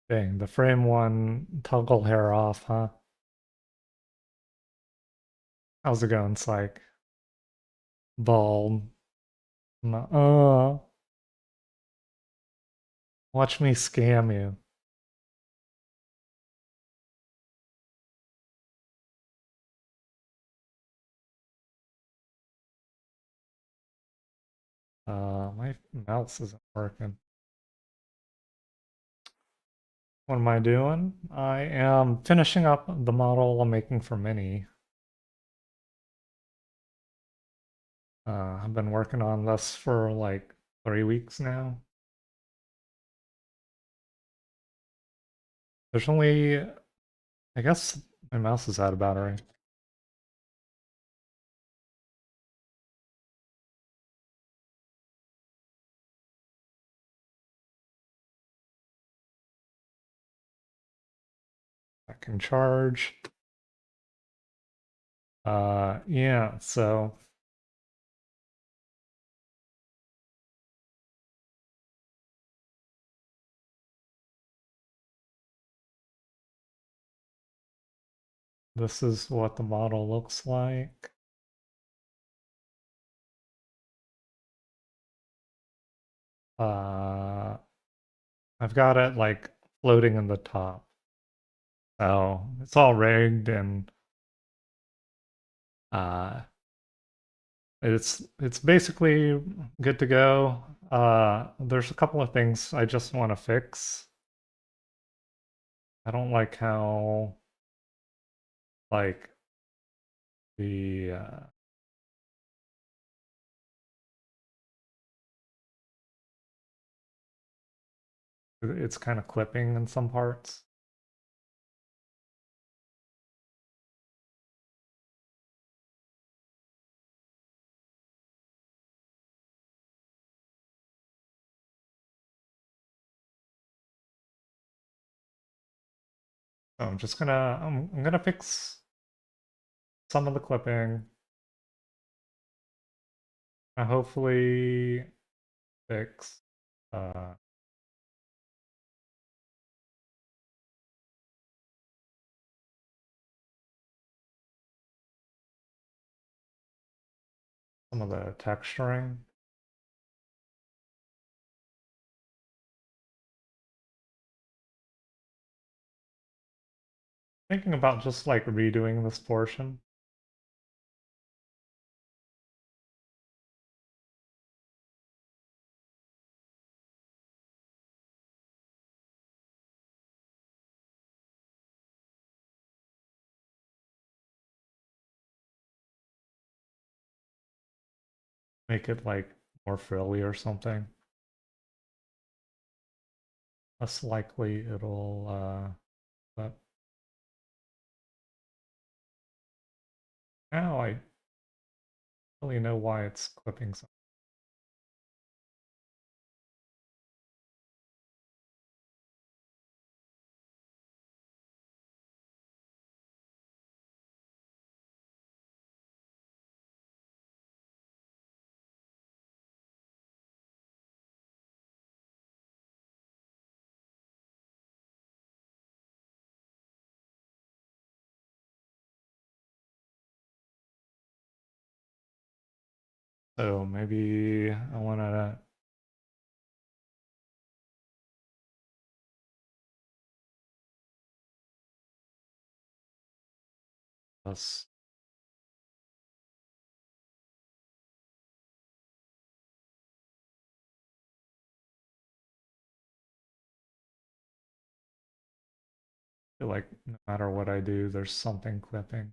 Dang, the frame one toggle hair off, huh? How's it going, Psych? Bald. Uh, watch me scam you. My mouse isn't working. What am I doing? I am finishing up the model I'm making for Mini. I've been working on this for like 3 weeks now. There's only, I guess my mouse is out of battery. I can charge. Yeah, so this is what the model looks like. Uh, I've got it like floating in the top. So it's all rigged and uh it's basically good to go. There's a couple of things I just want to fix. I don't like how like the it's kind of clipping in some parts. So I'm gonna fix some of the clipping. I hopefully fix uh some of the texturing. Thinking about just like redoing this portion. Make it like more frilly or something. Less likely it'll but now I really know why it's clipping so. So maybe I wanna just feel like no matter what I do, there's something clipping.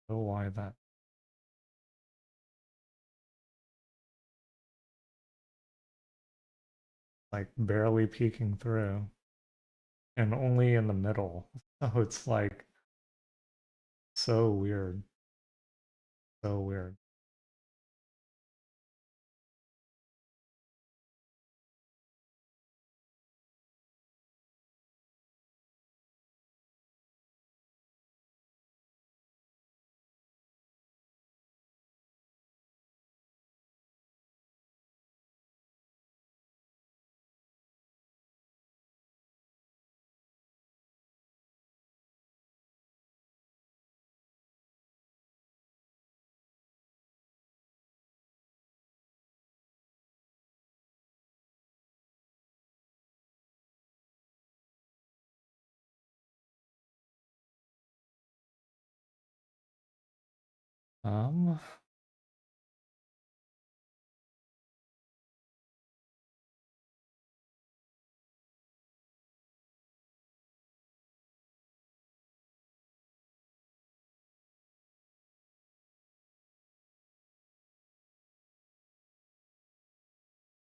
Oh, why that? Like barely peeking through and only in the middle. So it's like so weird. So weird. Um,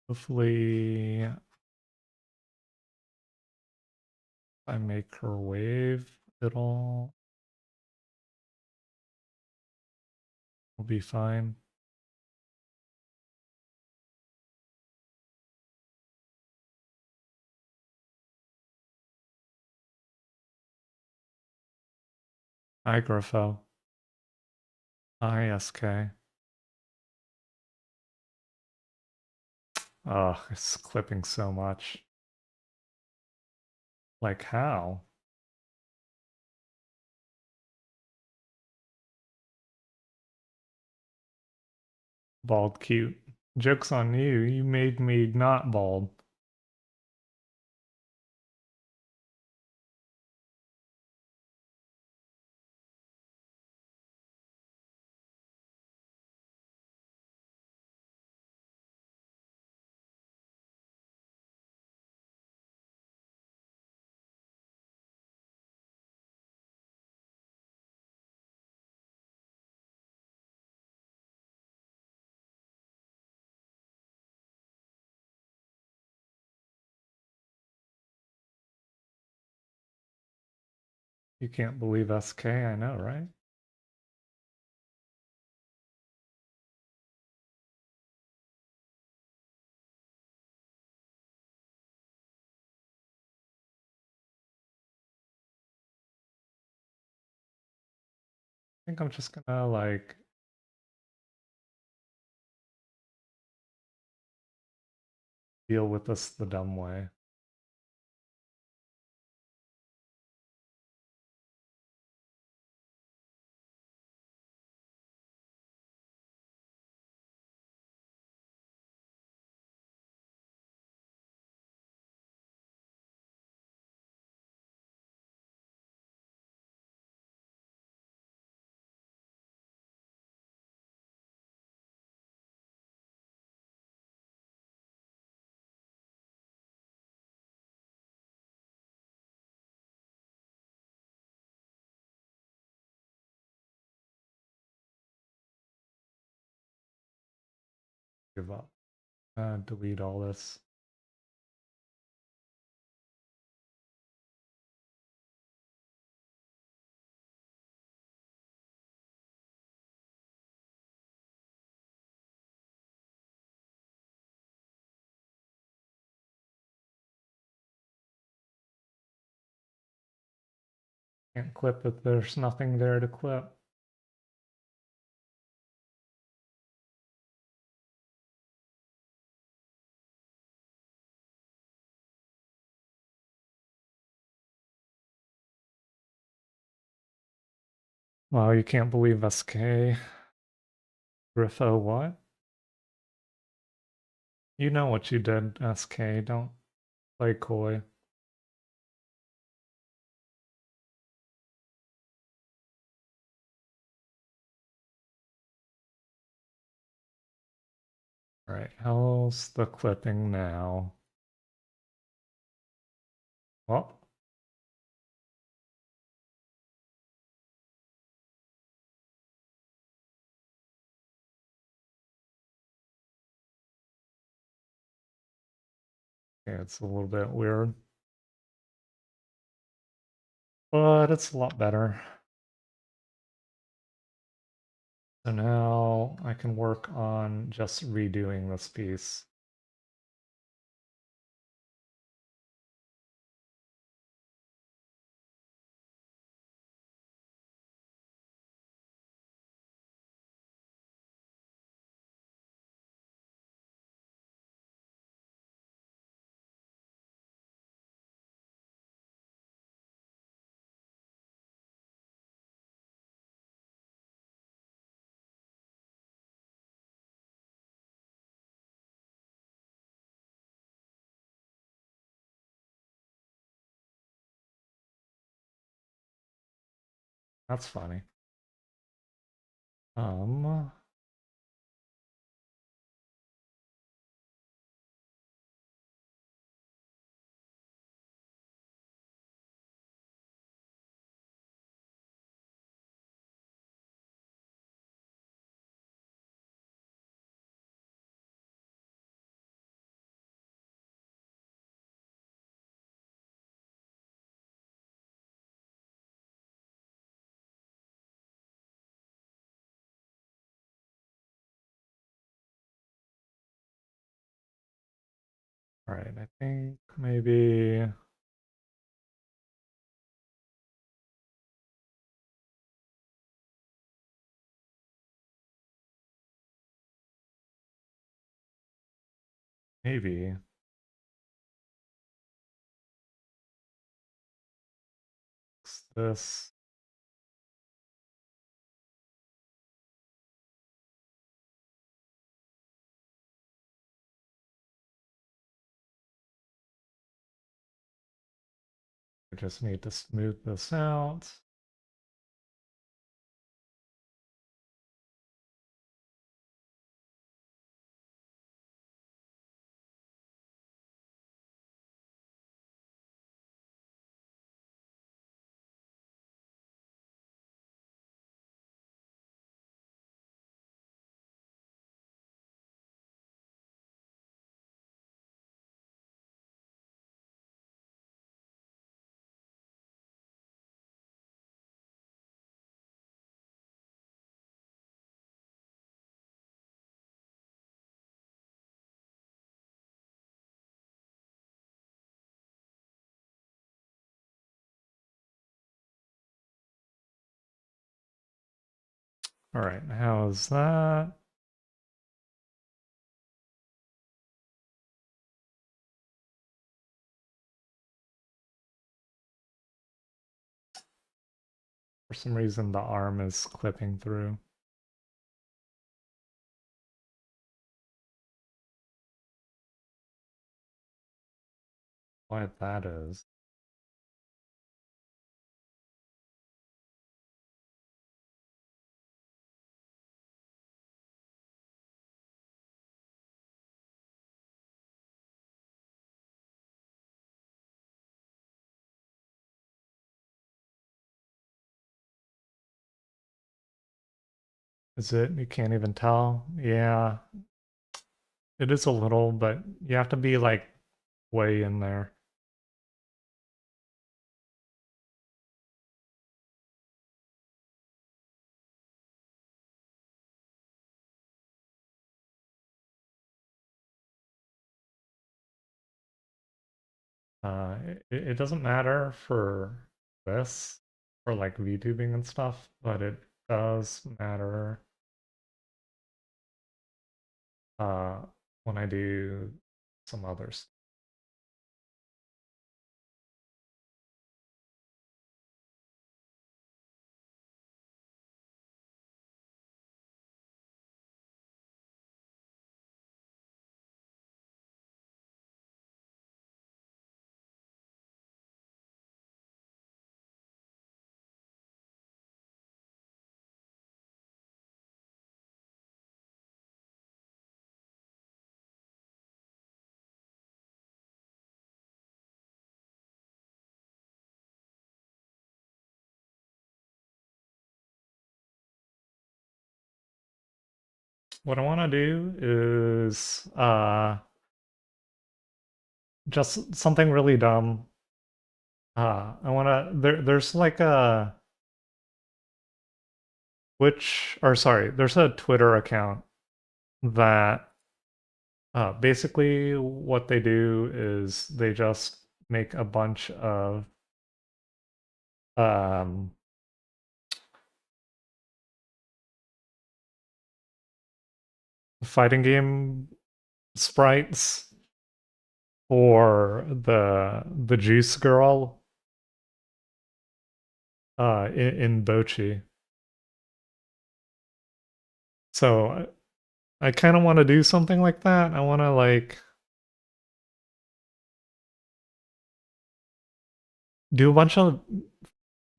hopefully I make her wave, it'll be fine. Hi, Griffo. Hi, SK. Oh, it's clipping so much. Like how? Bald cute. Joke's on you. You made me not bald. You can't believe SK, I know, right? I think I'm just gonna like deal with this the dumb way. Give up. Delete all this. Can't clip if there's nothing there to clip. Wow, you can't believe SK. Griffo, what? You know what you did, SK. Don't play coy. Alright, how's the clipping now? Well, Yeah, it's a little bit weird, but it's a lot better. So now I can work on just redoing this piece. That's funny. Um, all right, I think maybe this. I just need to smooth this out. All right, how's that? For some reason, the arm is clipping through. Why that is. Is it? You can't even tell? Yeah, it is a little, but you have to be like way in there. It doesn't matter for this, for like VTubing and stuff, but it does matter uh, when I do some others. What I want to do is just something really dumb. I wanna there's like a there's a Twitter account that basically what they do is they just make a bunch of um fighting game sprites for the Juice Girl in Bochi. So I kind of want to do something like that. I want to like do a bunch of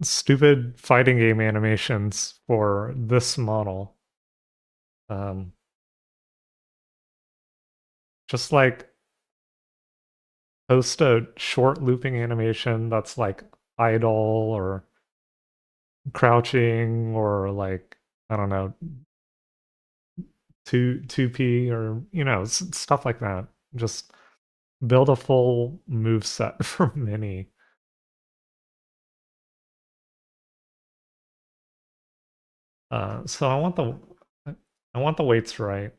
stupid fighting game animations for this model. Um, just like post a short looping animation that's like idle or crouching or like I don't know 2p or stuff like that. Just build a full move set for Mini. So I want the weights right.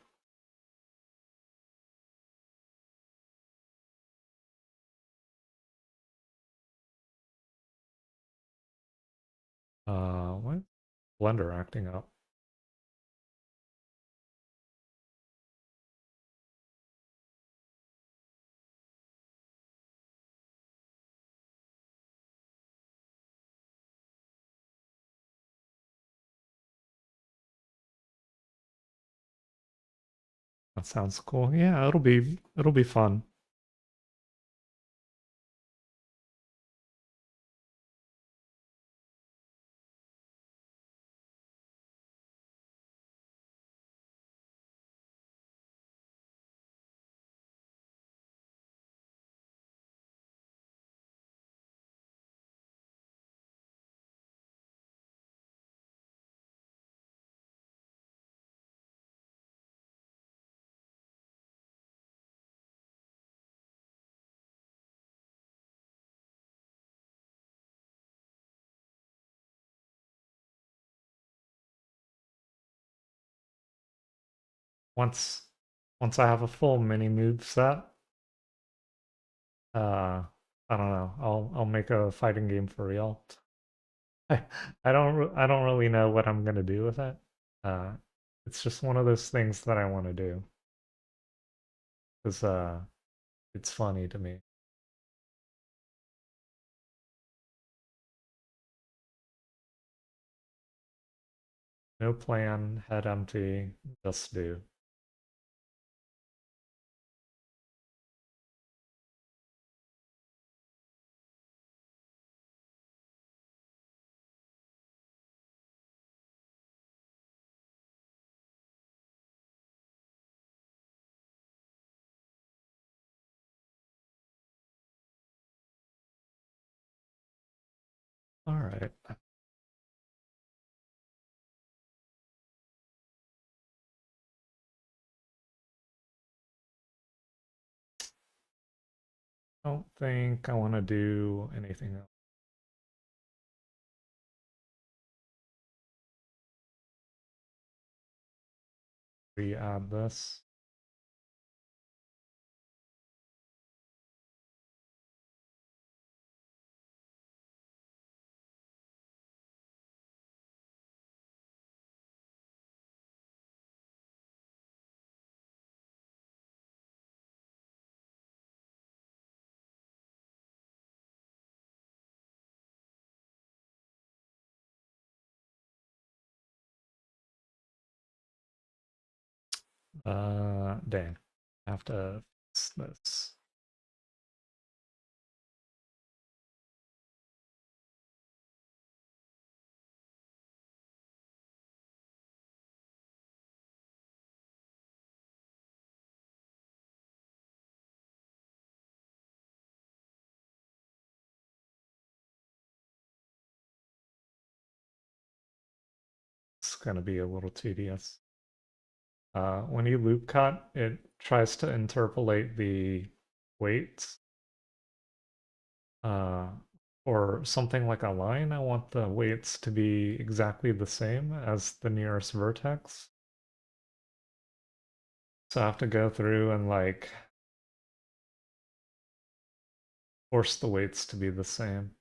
What Blender acting up? That sounds cool. Yeah, it'll be fun. Once once I have a full mini move set, uh I don't know. I'll make a fighting game for real. I I don't really know what I'm gonna do with it. Uh it's just one of those things that I want to do because it's funny to me. No plan, head empty, just do. All right. I don't think I want to do anything else. Re-add this. Dang. I have to fix this. It's gonna be a little tedious. When you loop cut, it tries to interpolate the weights or something like a line, I want the weights to be exactly the same as the nearest vertex. So I have to go through and like force the weights to be the same.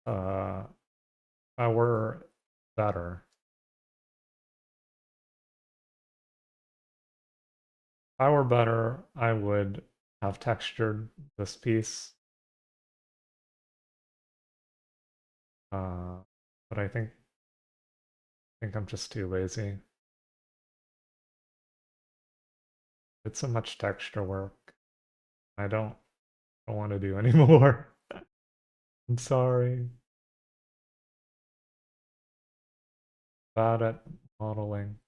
If I were better, if I were better, I would have textured this piece. Uh, but I think I'm just too lazy. It's so much texture work. I don't want to do anymore. I'm sorry. Bad at modeling.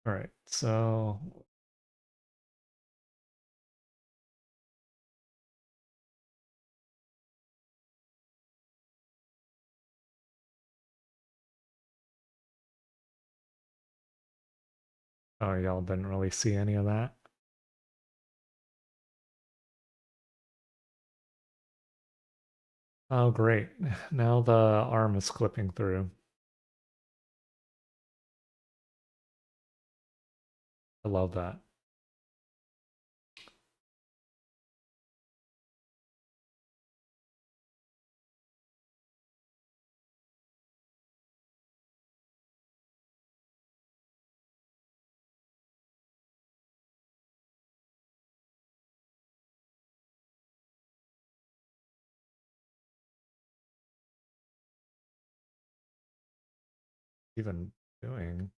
All right, so oh, y'all didn't really see any of that. Oh, great. Now the arm is clipping through. I love that. Even doing.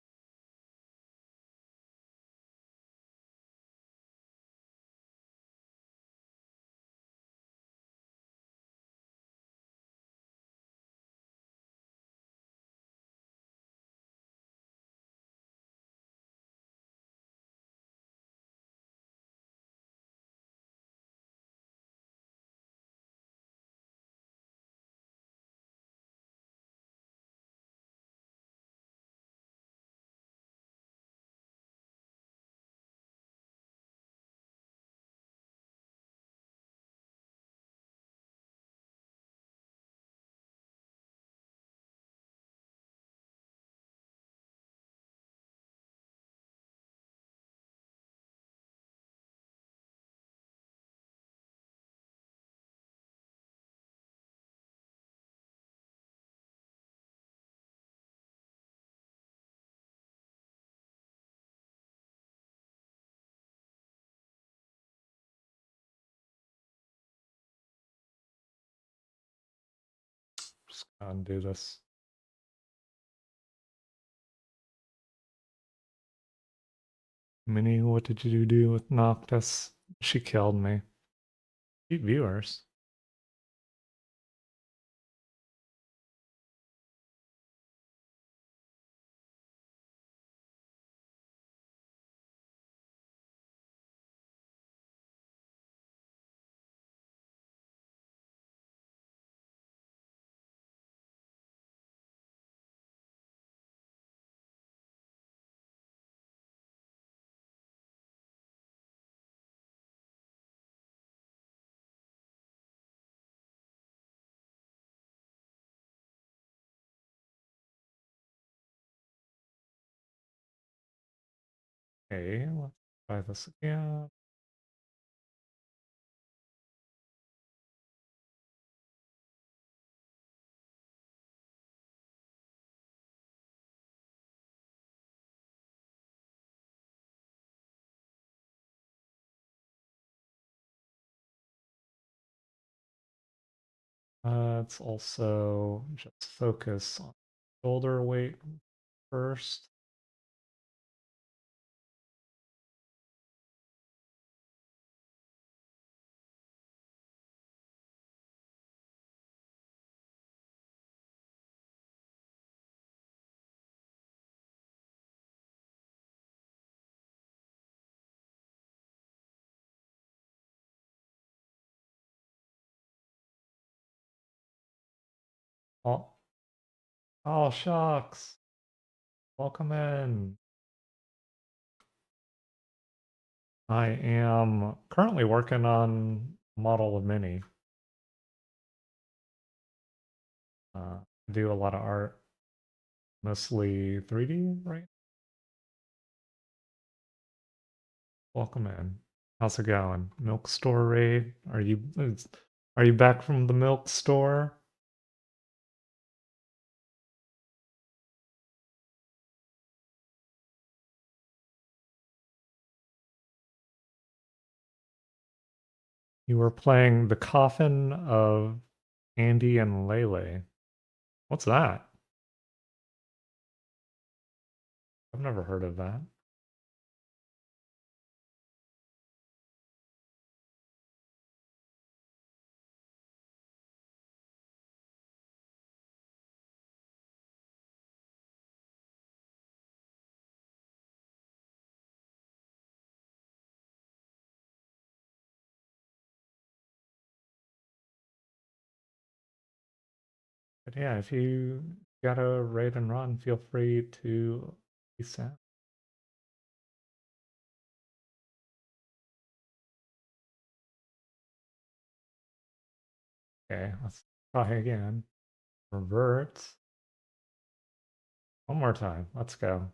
Just gonna do this. Minnie, what did you do with Noctis? She killed me. 8 viewers. Okay, let's try this again. Let's also just focus on shoulder weight first. Oh, oh shucks. Welcome in. I am currently working on a model of Mini. I do a lot of art, mostly 3D, right? Welcome in. How's it going? Milk store raid? Are you back from the milk store? You were playing The Coffin of Andy and Lele. What's that? I've never heard of that. But yeah, if you gotta raid and run, feel free to be sent. Okay, let's try again. Revert. One more time. Let's go.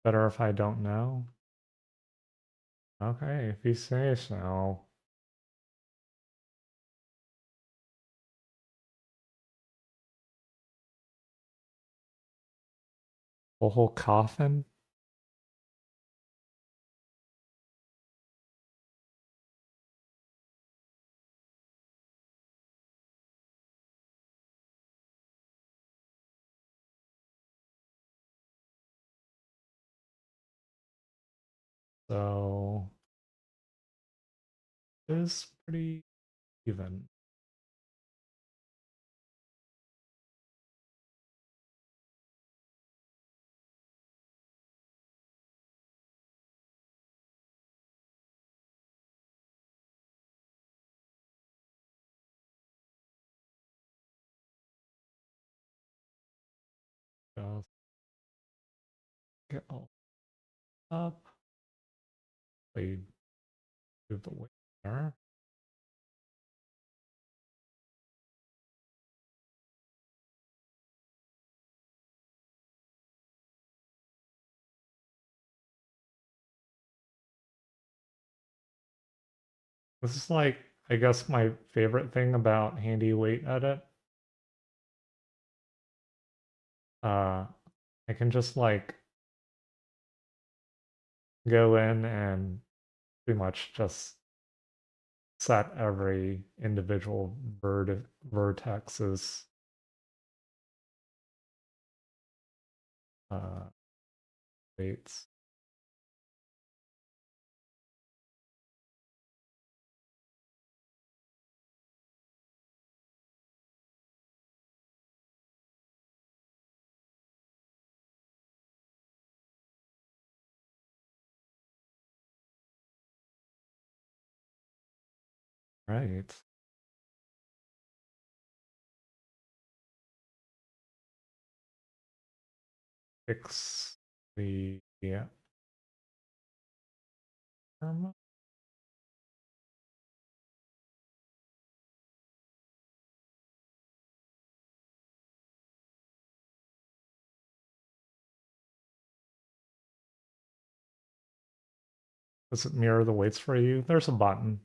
Better if I don't know. Okay, if you say so. A whole coffin? So it's pretty even. Just get all up. We do the way there. This is like, I guess, my favorite thing about Handy Weight Edit. Uh, I can just like go in and pretty much just set every individual vertex's uh, weights. Right. Fix the yeah. Does it mirror the weights for you? There's a button.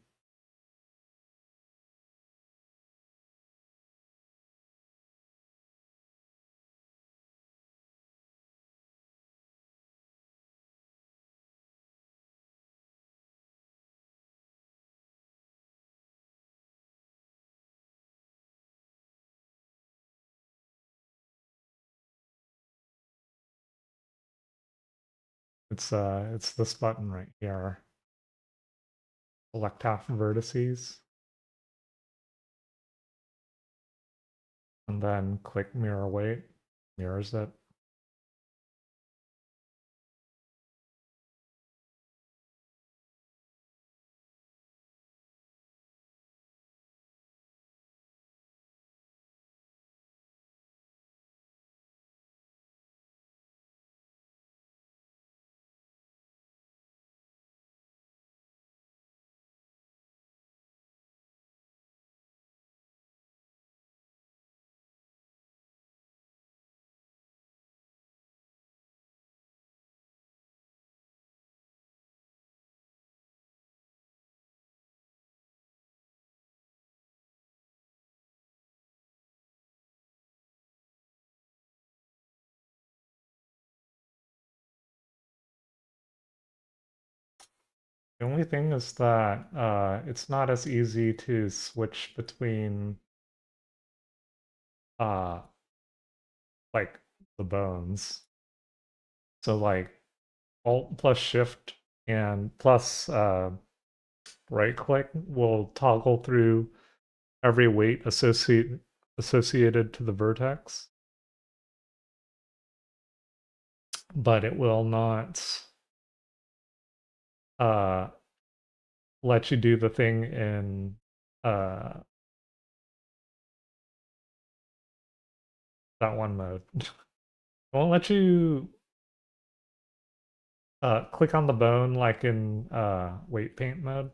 It's this button right here. Select half vertices. And then click mirror weight. Mirrors it. The only thing is that it's not as easy to switch between uh, like the bones. So like Alt plus Shift and plus right click will toggle through every weight associated to the vertex, but it will not uh, let you do the thing in uh, that one mode. It won't let you click on the bone like in weight paint mode.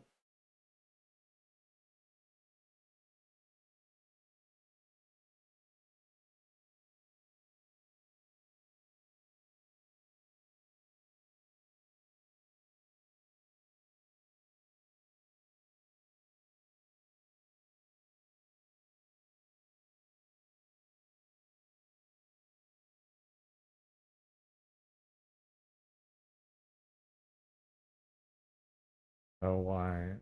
Oh, why?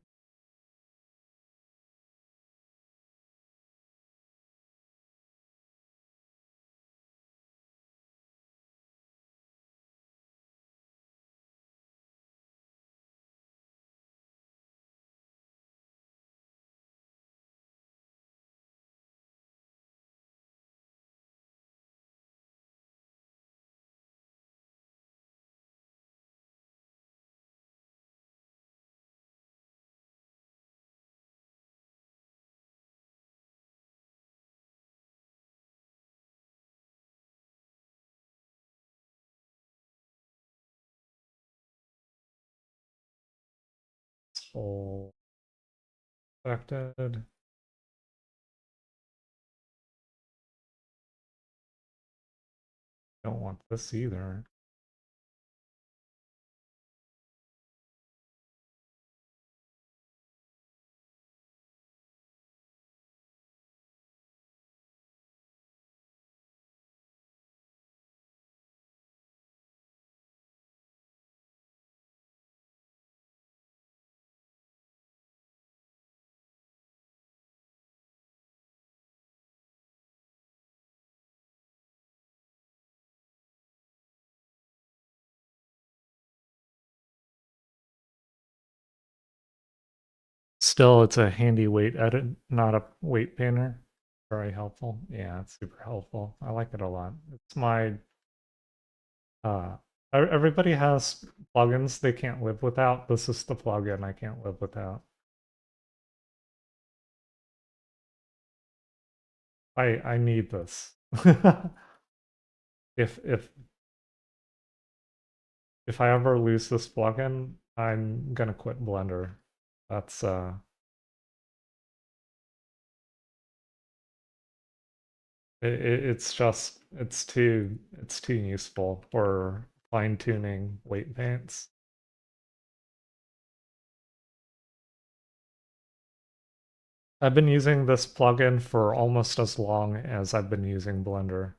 It's full affected. Don't want this either. Still, it's a handy weight edit, not a weight painter. Very helpful. Yeah, it's super helpful. I like it a lot. It's my uh everybody has plugins they can't live without. This is the plugin I can't live without. I need this. If if I ever lose this plugin, I'm gonna quit Blender. That's it's just it's too useful for fine tuning weight paints. I've been using this plugin for almost as long as I've been using Blender.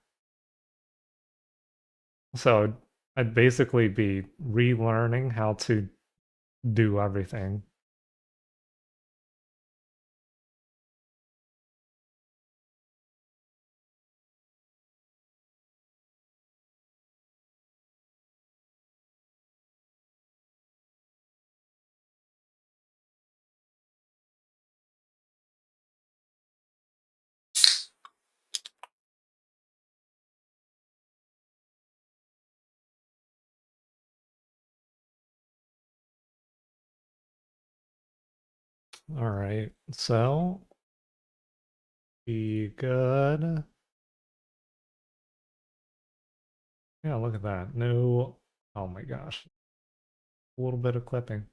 So I'd basically be relearning how to do everything. All right, so be good. Yeah, look at that. No, oh my gosh, a little bit of clipping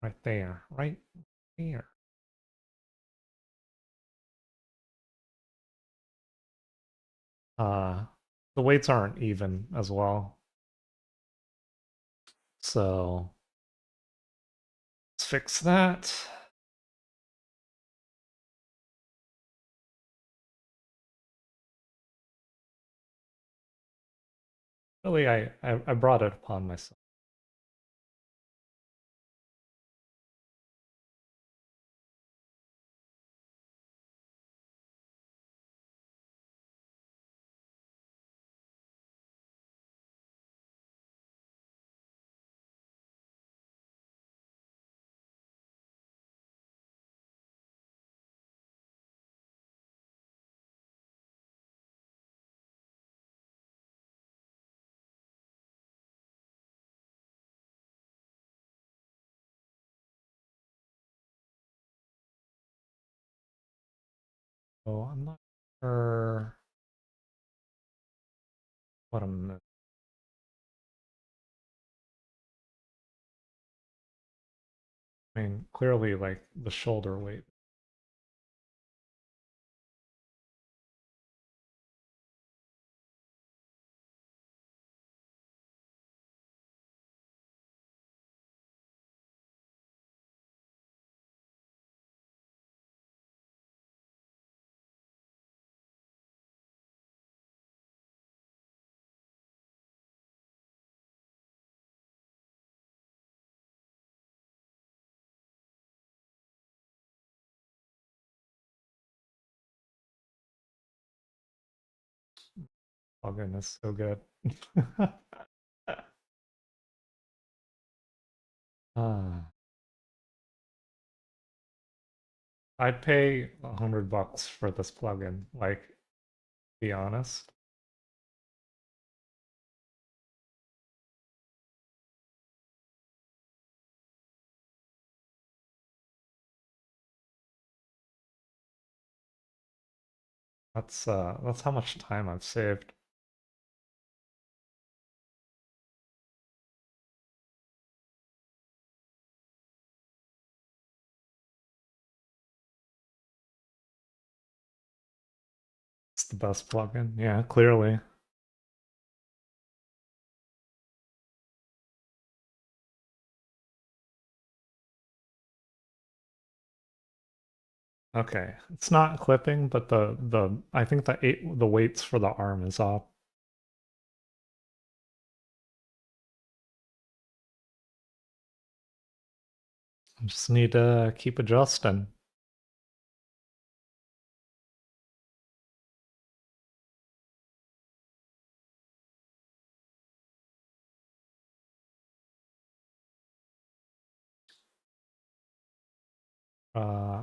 right there, right there. Uh, the weights aren't even as well, so let's fix that. Really, I brought it upon myself. Oh, I'm not sure what I'm missing. I mean, clearly, like the shoulder weight. Plugin is so good. Ah, I'd pay $100 for this plugin, like, be honest. That's how much time I've saved. It's the best plugin. Yeah, clearly. Okay, it's not clipping, but the I think the weights for the arm is off. I just need to keep adjusting.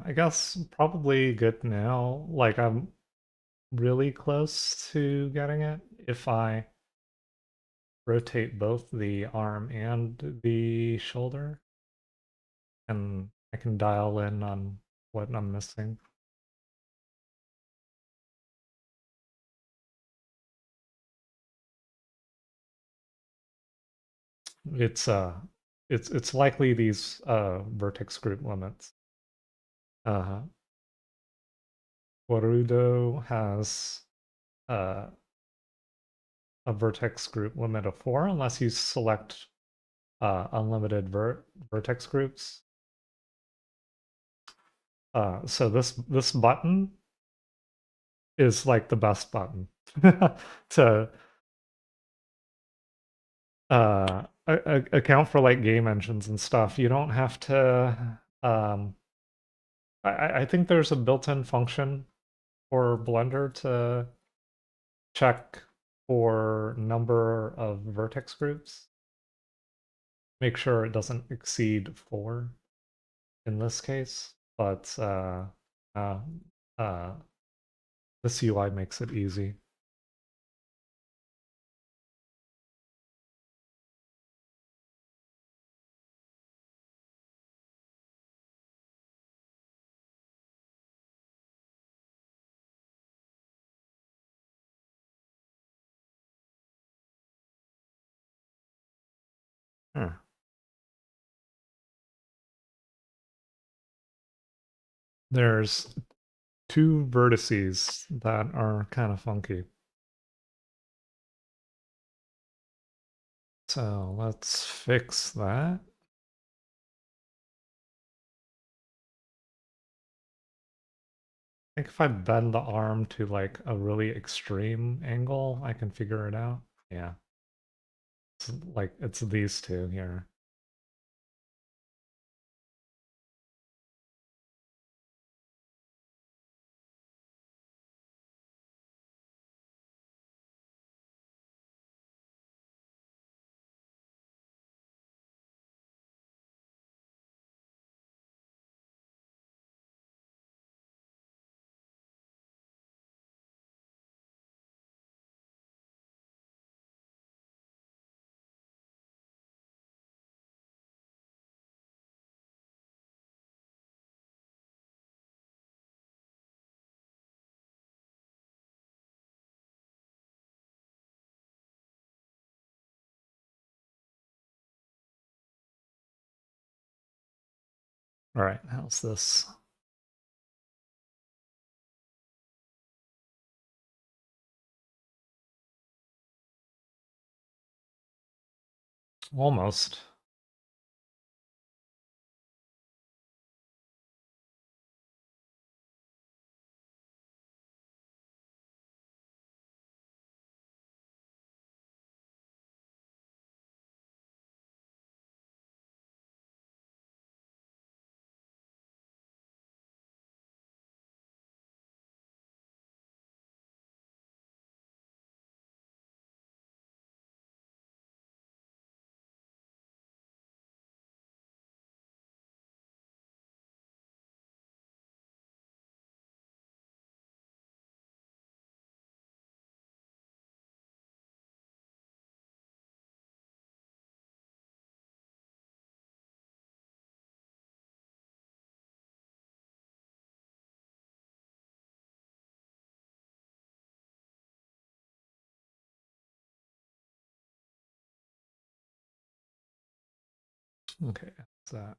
I guess probably good now. Like I'm really close to getting it if I rotate both the arm and the shoulder, and I can dial in on what I'm missing. It's it's likely these vertex group limits. Uh-huh. Warudo has uh, a vertex group limit of 4 unless you select unlimited vertex groups. So this button is like the best button to account for like game engines and stuff. You don't have to. I think there's a built-in function for Blender to check for number of vertex groups. Make sure it doesn't exceed 4 in this case, but uh, uh, this UI makes it easy. Huh. There's 2 vertices that are kind of funky. So let's fix that. I think if I bend the arm to like a really extreme angle, I can figure it out. Yeah. It's like it's these two here. All right, how's this? Almost. Okay, what's that?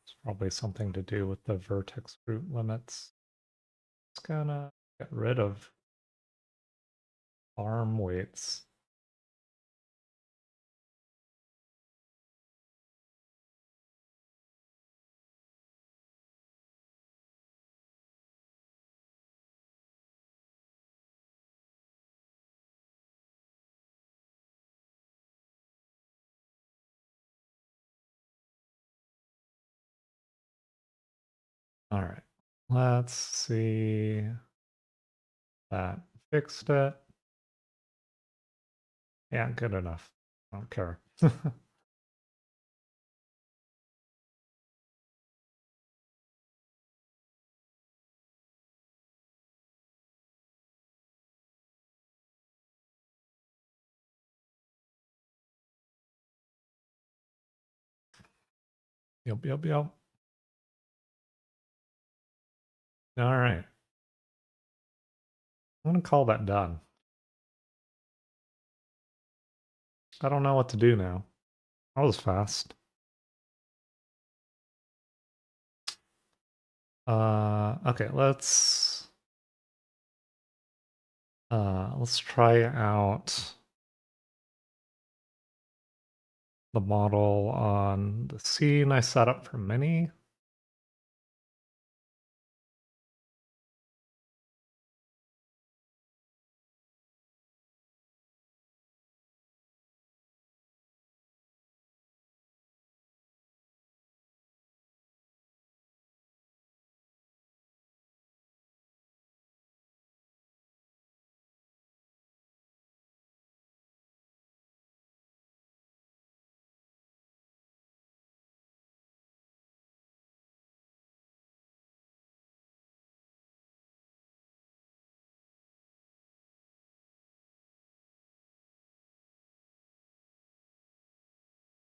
It's probably something to do with the vertex root limits. It's gonna get rid of arm weights. All right, let's see. That fixed it. Yeah, good enough. I don't care. Yep, yep, yep. All right. I'm gonna call that done. I don't know what to do now. That was fast. Okay, let's try out the model on the scene I set up for Mini.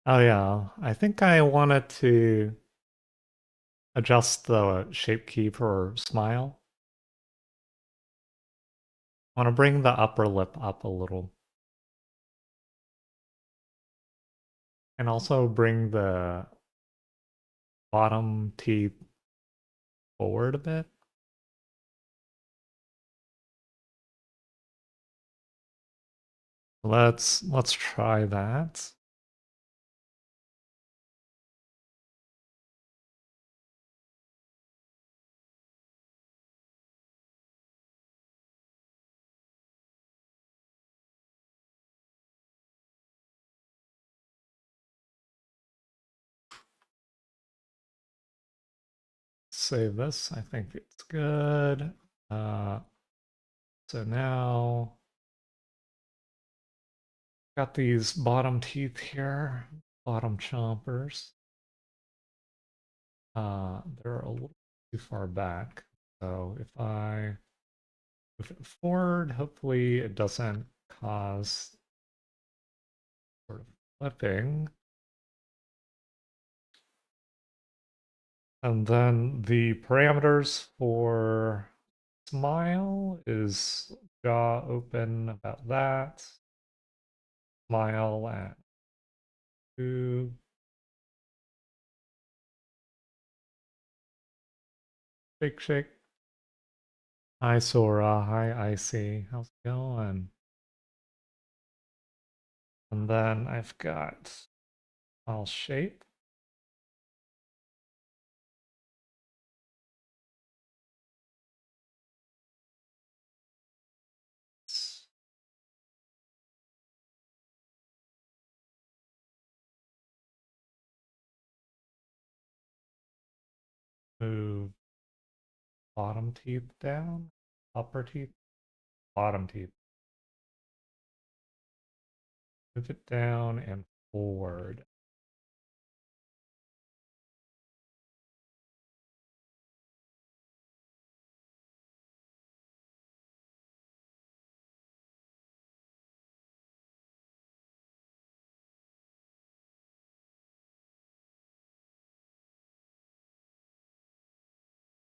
Oh yeah, I think I wanted to adjust the shape key for smile. I want to bring the upper lip up a little. And also bring the bottom teeth forward a bit. Let's try that. Save this. I think it's good. So now got these bottom teeth here, bottom chompers. They're a little too far back. So if I move it forward, hopefully it doesn't cause sort of flipping. And then the parameters for smile is jaw open about that. Smile at 2. Shake, shake. Hi, Sora. Hi, Icy. How's it going? And then I've got smile shape. Move bottom teeth down, upper teeth, bottom teeth. Move it down and forward.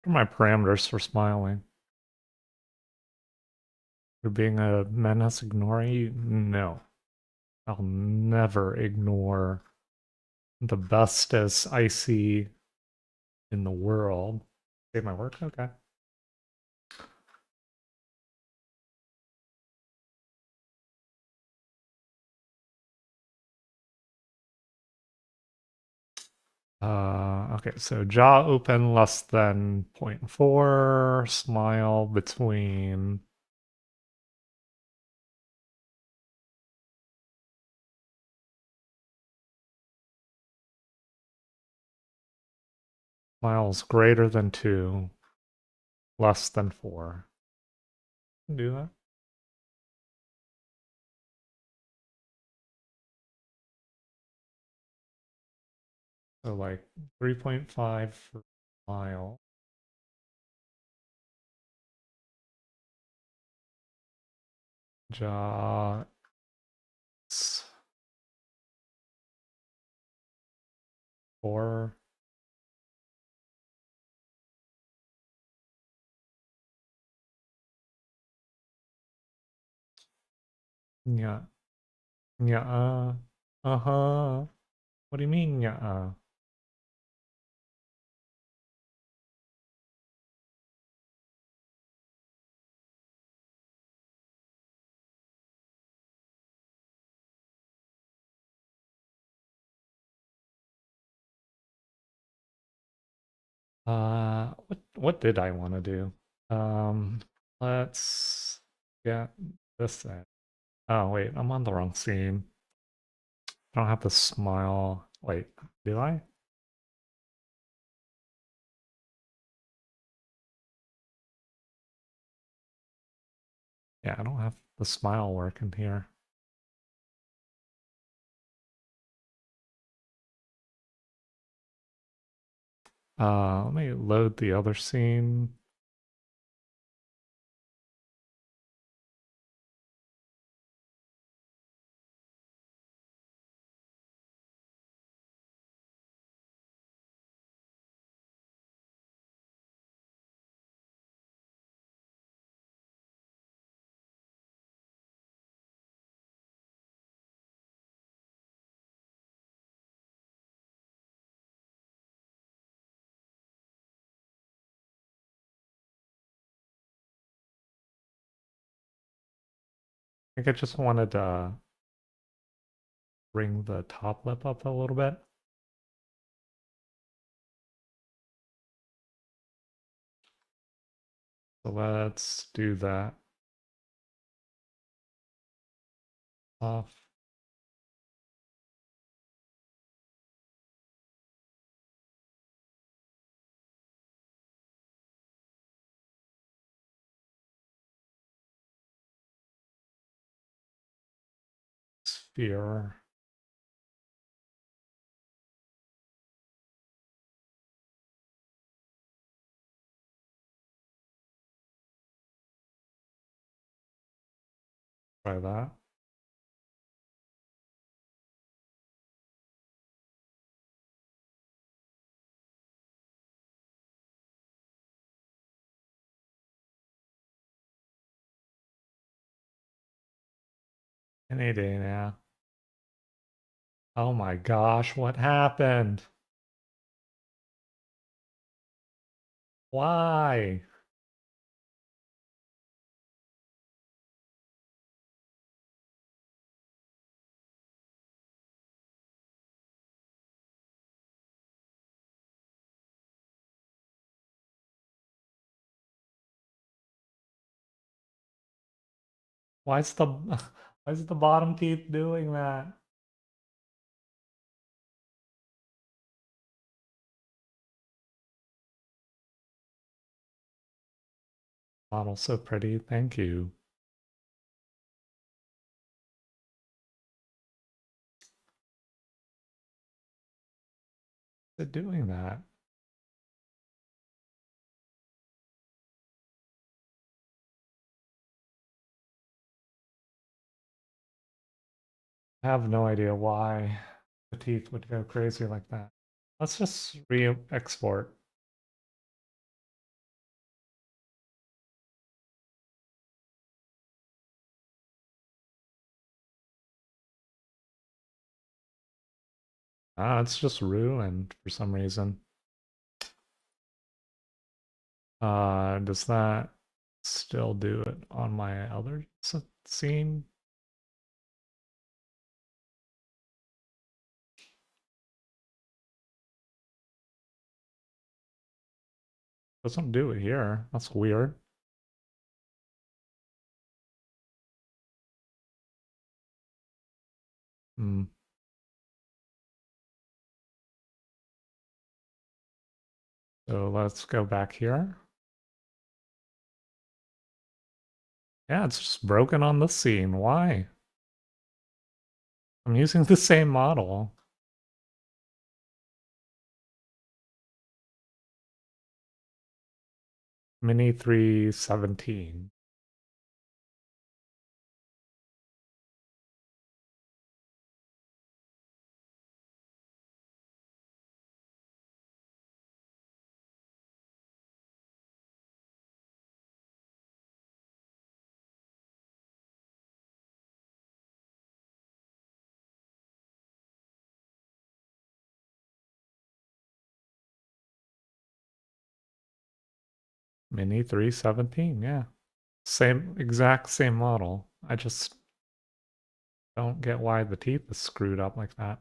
What are my parameters for smiling? For being a menace, ignoring you? No. I'll never ignore the bestest Icy in the world. Save my work? Okay. Okay, so jaw open less than 0.4, smile between smiles greater than 2, less than 4. Do that. So like 3.5 for smile. Jaw 4. Yeah. Yeah. Uh-huh. What do you mean, yeah? What did I want to do? Let's get this in. Oh wait, I'm on the wrong scene. I don't have to smile. Wait, do I? Yeah, I don't have the smile working here. Let me load the other scene. think I just wanted to bring the top lip up a little bit. So let's do that. Off. Sphere. Try that. Any day now. Oh my gosh, what happened? Why? Why is the why is the bottom teeth doing that? Model so pretty, thank you. Is it doing that? I have no idea why the teeth would go crazy like that. Let's just re-export. Ah, it's just ruined for some reason. Does that still do it on my other scene? Doesn't do it here. That's weird. Hmm. So let's go back here. Yeah, it's just broken on this scene. Why? I'm using the same model. Mini 317. Mini 317, yeah. Exact same model. I just don't get why the teeth is screwed up like that.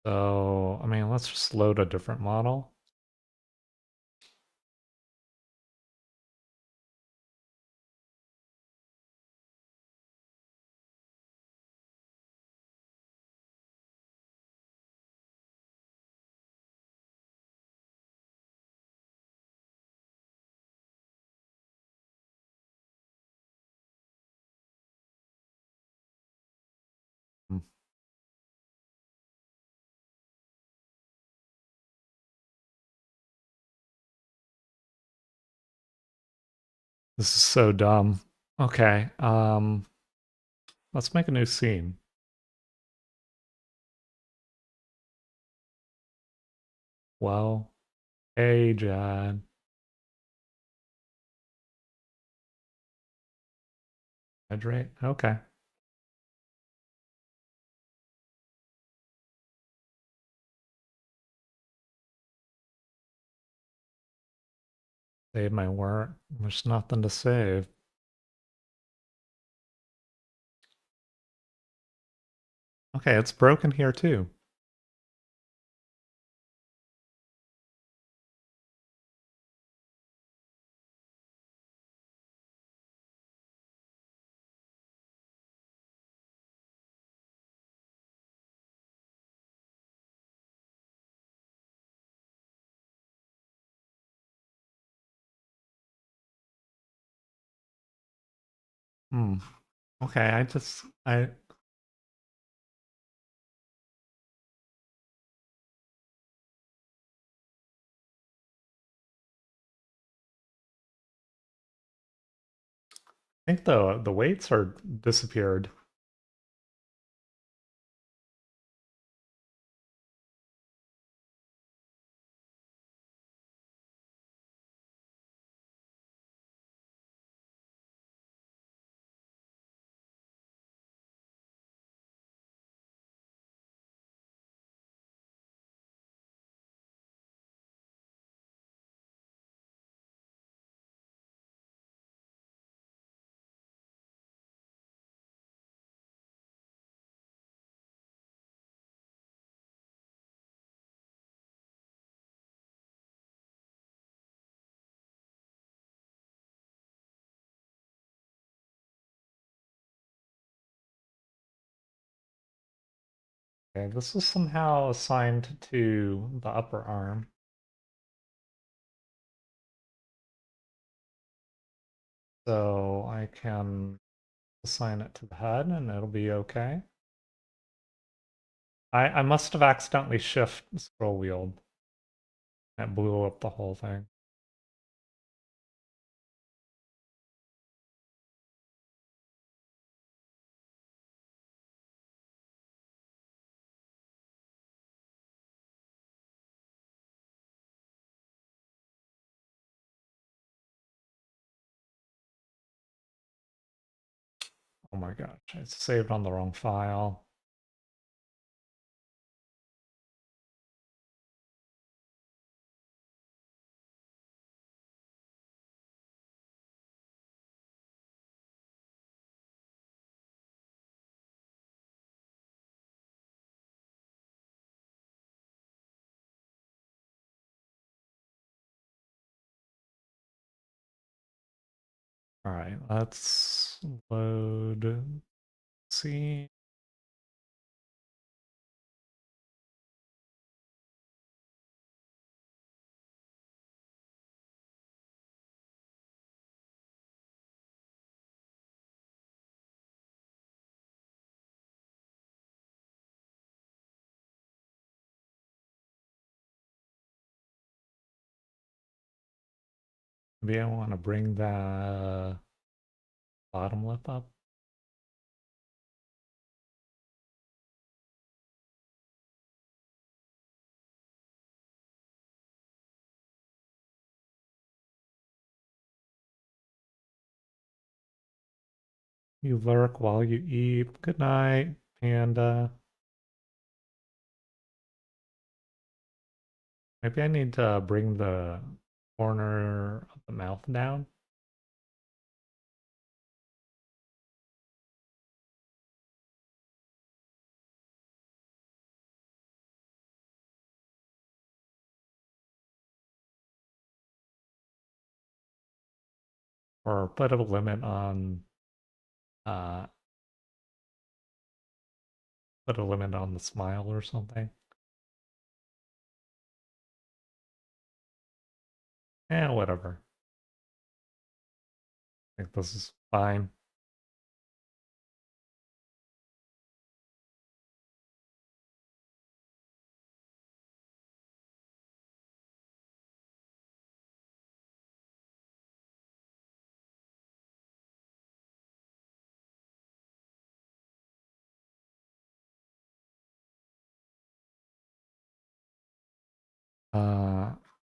So, I mean, let's just load a different model. Hmm. This is so dumb. Okay, let's make a new scene. Well, hey, Jad. Hydrate. Okay. Save my work. There's nothing to save. Okay, it's broken here too. Hmm. Okay, I think the weights are disappeared. Okay, this is somehow assigned to the upper arm. So I can assign it to the head and it'll be okay. I must have accidentally shift scroll wheeled. That blew up the whole thing. Oh my gosh, it's saved on the wrong file. All right, let's load. See. Maybe I want to bring the bottom lip up. You lurk while you eat. Good night, panda. Maybe I need to bring the corner of the mouth down. Or put a limit on uh put a limit on the smile or something. Eh, whatever. I think this is fine.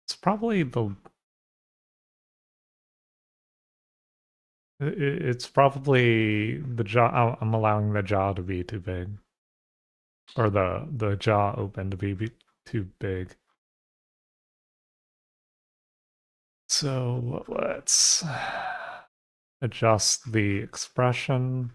It's probably it's probably the jaw. I'm allowing the jaw to be too big, or the jaw open to be too big. So let's adjust the expression.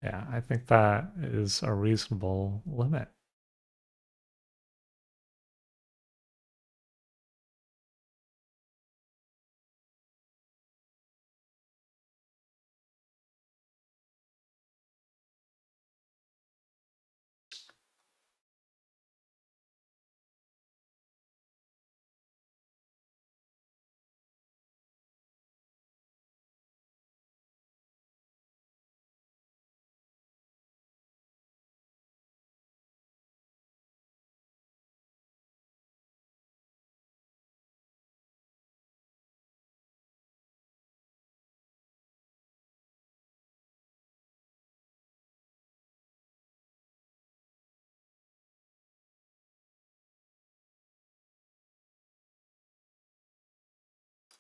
Yeah, I think that is a reasonable limit.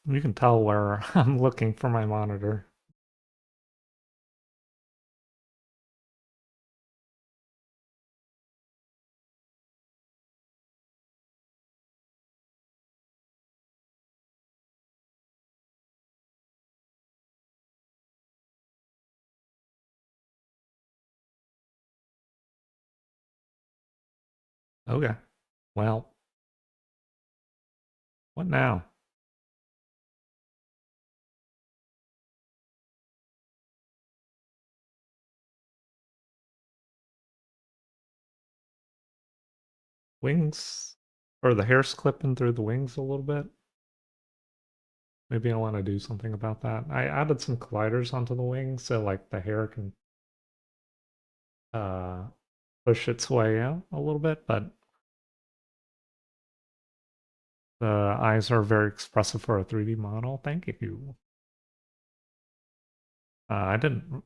You can tell where I'm looking for my monitor. Okay, well, what now? Wings? Or the hair's clipping through the wings a little bit? Maybe I want to do something about that. I added some colliders onto the wings so like the hair can uh push its way out a little bit, but the eyes are very expressive for a 3D model. Thank you. I didn't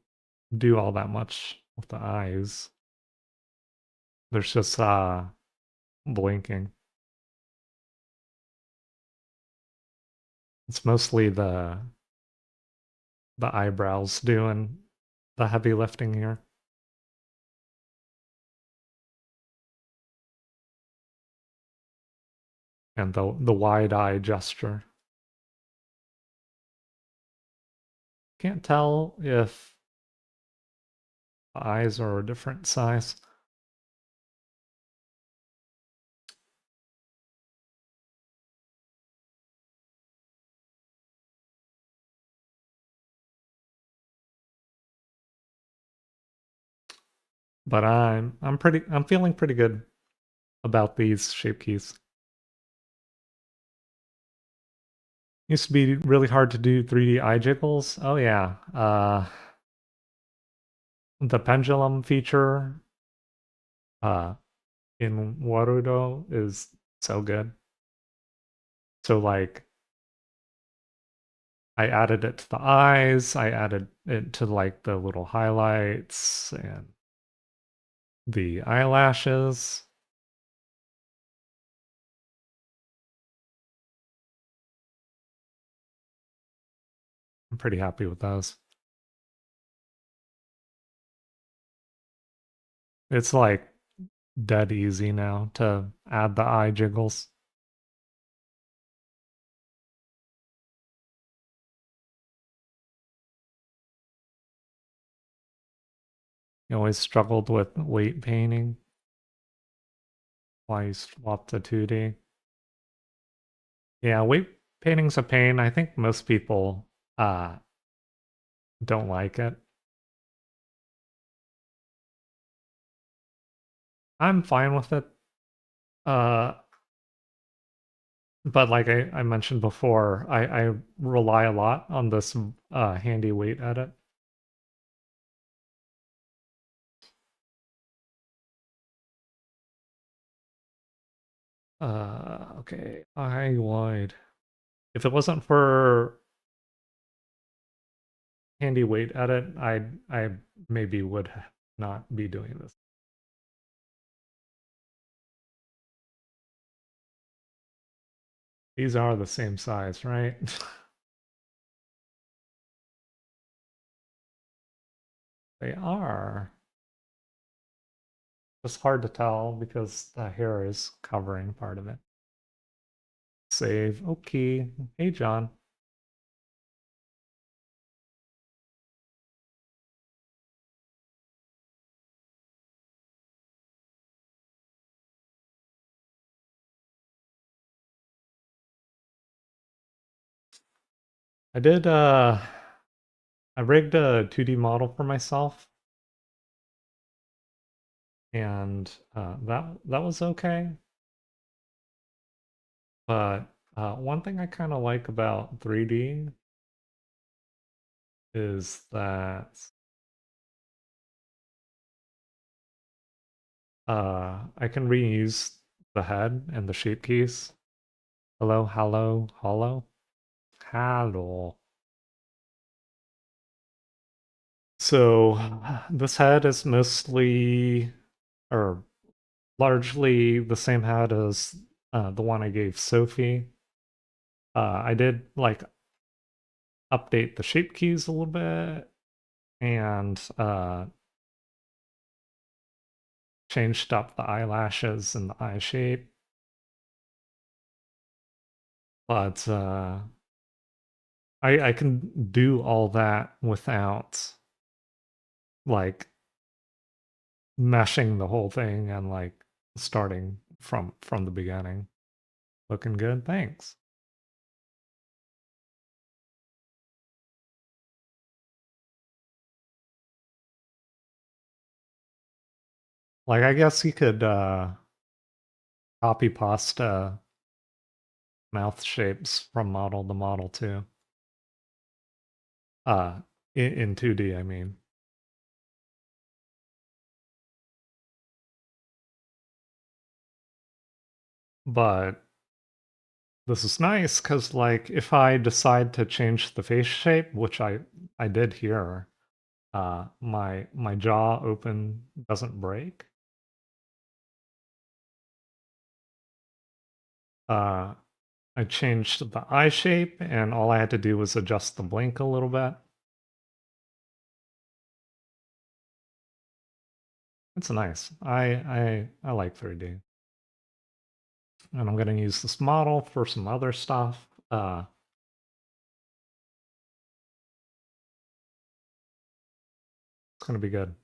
do all that much with the eyes. There's just blinking. It's mostly the eyebrows doing the heavy lifting here. And the wide eye gesture. Can't tell if the eyes are a different size. But I'm feeling pretty good about these shape keys. Used to be really hard to do 3D eye jiggles. Oh yeah. The pendulum feature uh in Warudo is so good. So like I added it to the eyes, I added it to like the little highlights and the eyelashes. I'm pretty happy with those. It's like dead easy now to add the eye jiggles. You always struggled with weight painting. Why you swapped to 2D. Yeah, weight painting's a pain. I think most people uh don't like it. I'm fine with it. Uh but like I mentioned before, I rely a lot on this handy weight edit. Okay, I would. If it wasn't for handy weight edit, I maybe would not be doing this. These are the same size, right? They are. It's hard to tell because the hair is covering part of it. Save. Okay. Hey, John. I did I rigged a 2D model for myself and that was okay. But one thing I kind of like about 3D is that I can reuse the head and the shape keys. Hello, hello, hello, hello. So this head is mostly or largely the same head as the one I gave Sophie. I did like update the shape keys a little bit and changed up the eyelashes and the eye shape. But I can do all that without like meshing the whole thing and like starting from the beginning. Looking good, thanks. Like I guess you could copy pasta mouth shapes from model to model too. Uh in 2D, I mean. But this is nice because like if I decide to change the face shape, which I did here, my jaw open doesn't break. Uh I changed the eye shape and all I had to do was adjust the blink a little bit. It's nice. I like 3D. And I'm gonna use this model for some other stuff. It's gonna be good.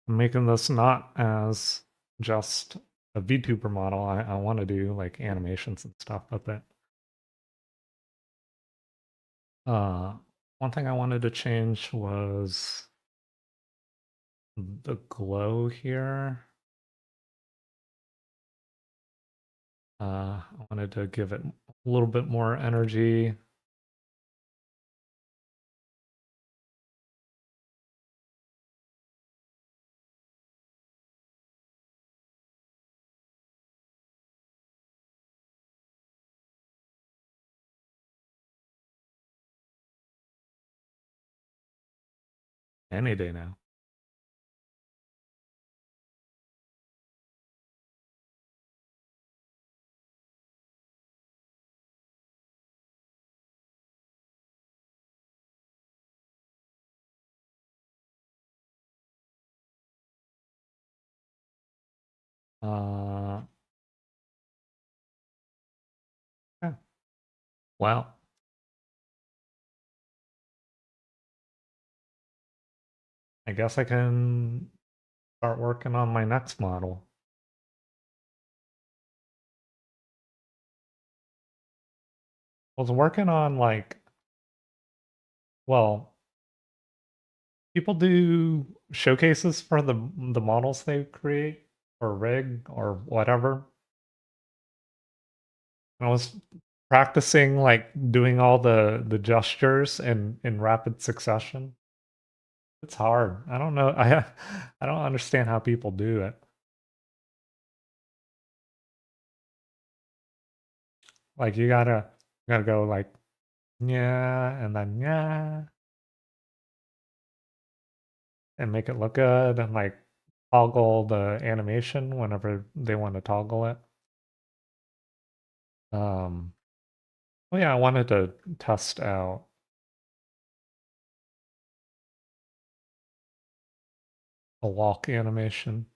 I'm making this not as just a VTuber model. I want to do like animations and stuff with it. Uh, one thing I wanted to change was the glow here. I wanted to give it a little bit more energy. Any day now. Uh, yeah. Well, I guess I can start working on my next model. I was working on like, well, people do showcases for the models they create or rig or whatever. I was practicing like doing all the gestures in rapid succession. It's hard. I don't know. I don't understand how people do it. Like you gotta go like yeah and then yeah and make it look good and like toggle the animation whenever they want to toggle it. Um, oh yeah, I wanted to test out a walk animation.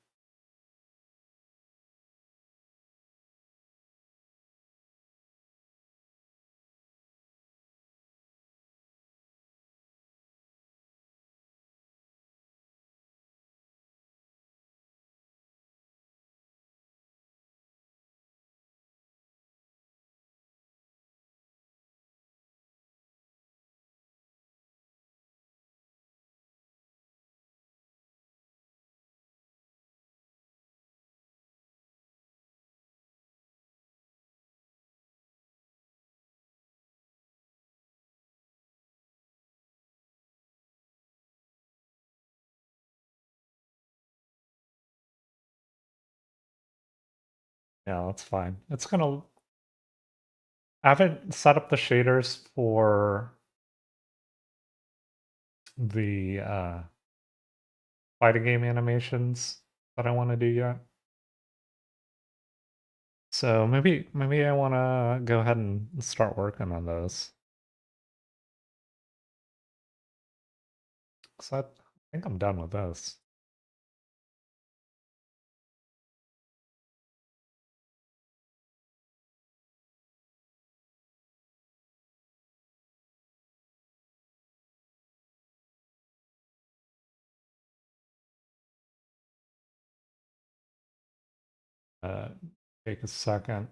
Yeah, that's fine. It's gonna. I haven't set up the shaders for the fighting game animations that I want to do yet. So maybe I want to go ahead and start working on those. So I think I'm done with this. Uh, Take a second.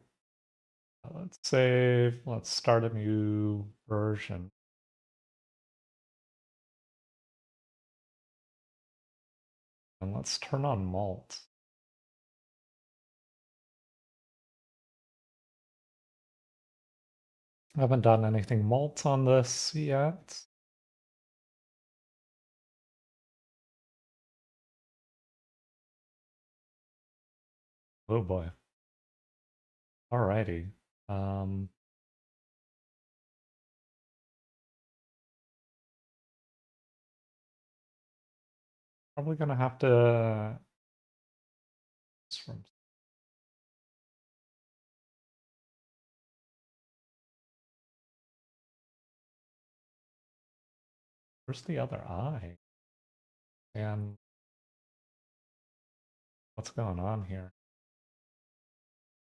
Let's save. Let's start a new version. And let's turn on malt. I haven't done anything malt on this yet. Oh boy. Alrighty. Um, Probably gonna have to. Where's the other eye? And what's going on here?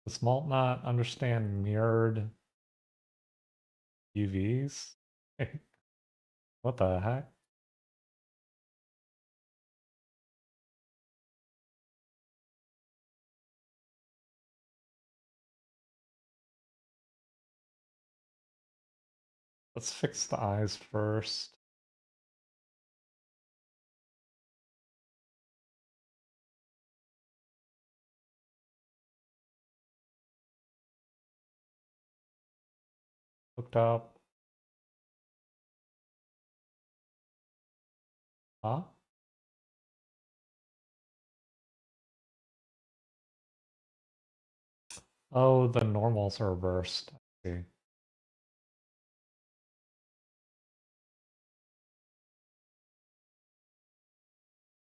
Does malt not understand mirrored UVs? What the heck? Let's fix the eyes first. Hooked up. Huh? Oh, the normals are reversed. I see. There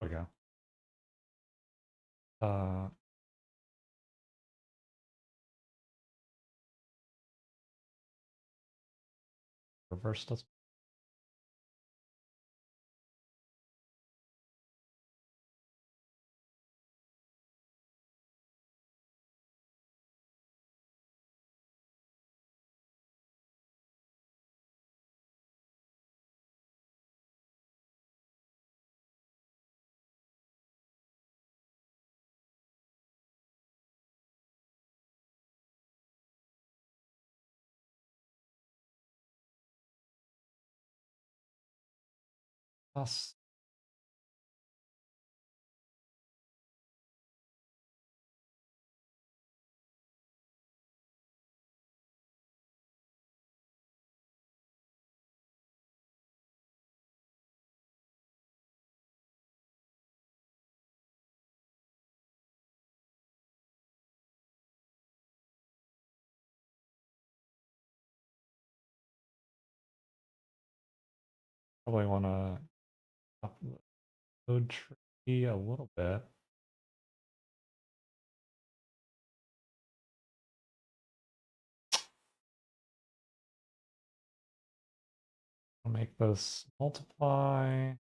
we go. Uh, Reversed us. Us. probably want to up the code tree a little bit. I'll make this multiply.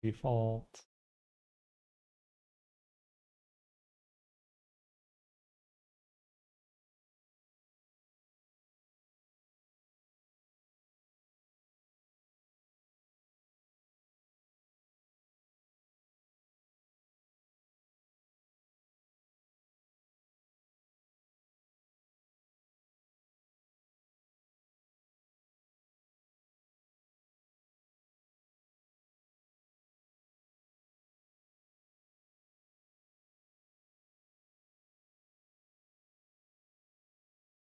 Default.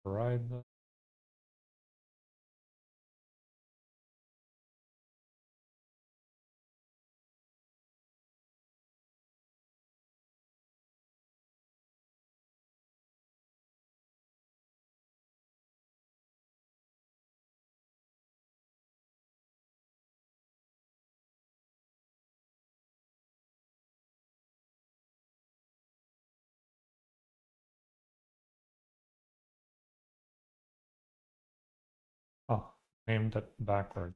Override the oh, named it backwards.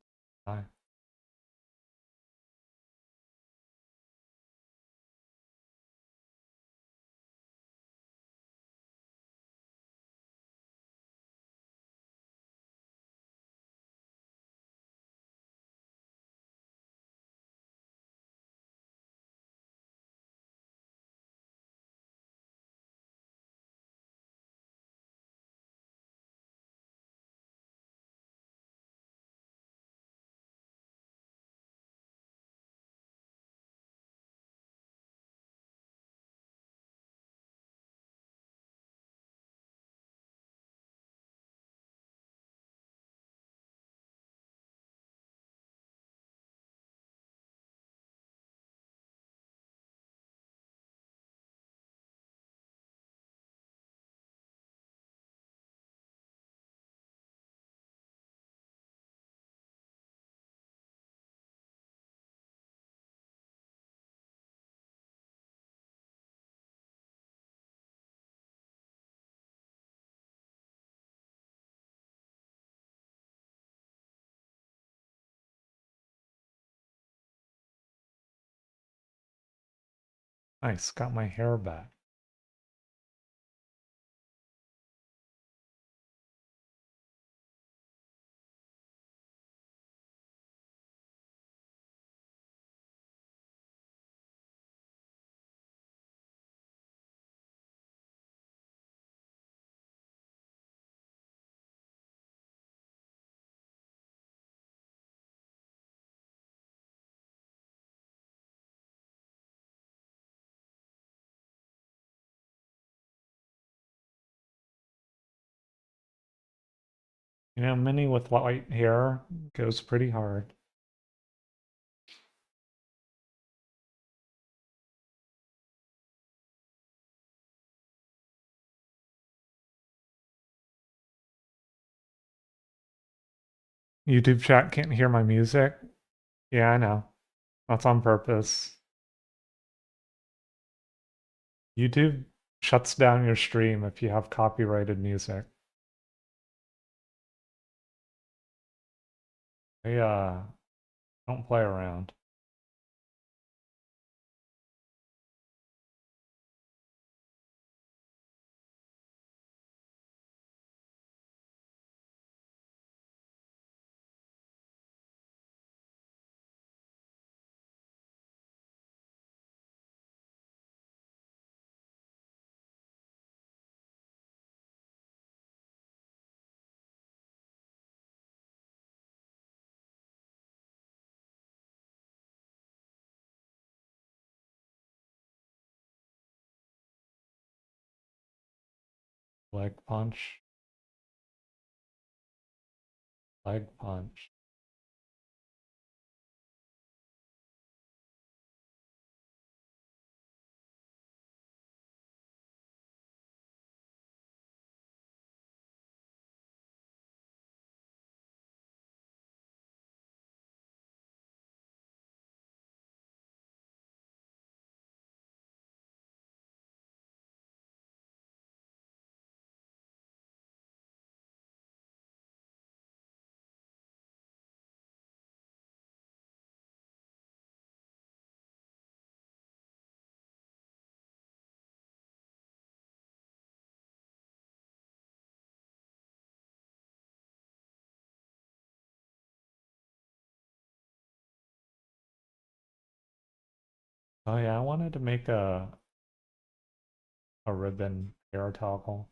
Nice, got my hair back. You know, Minnie with white hair goes pretty hard. YouTube chat can't hear my music. Yeah, I know. That's on purpose. YouTube shuts down your stream if you have copyrighted music. They don't play around. Leg punch. Leg punch. Oh yeah, I wanted to make a ribbon hair toggle.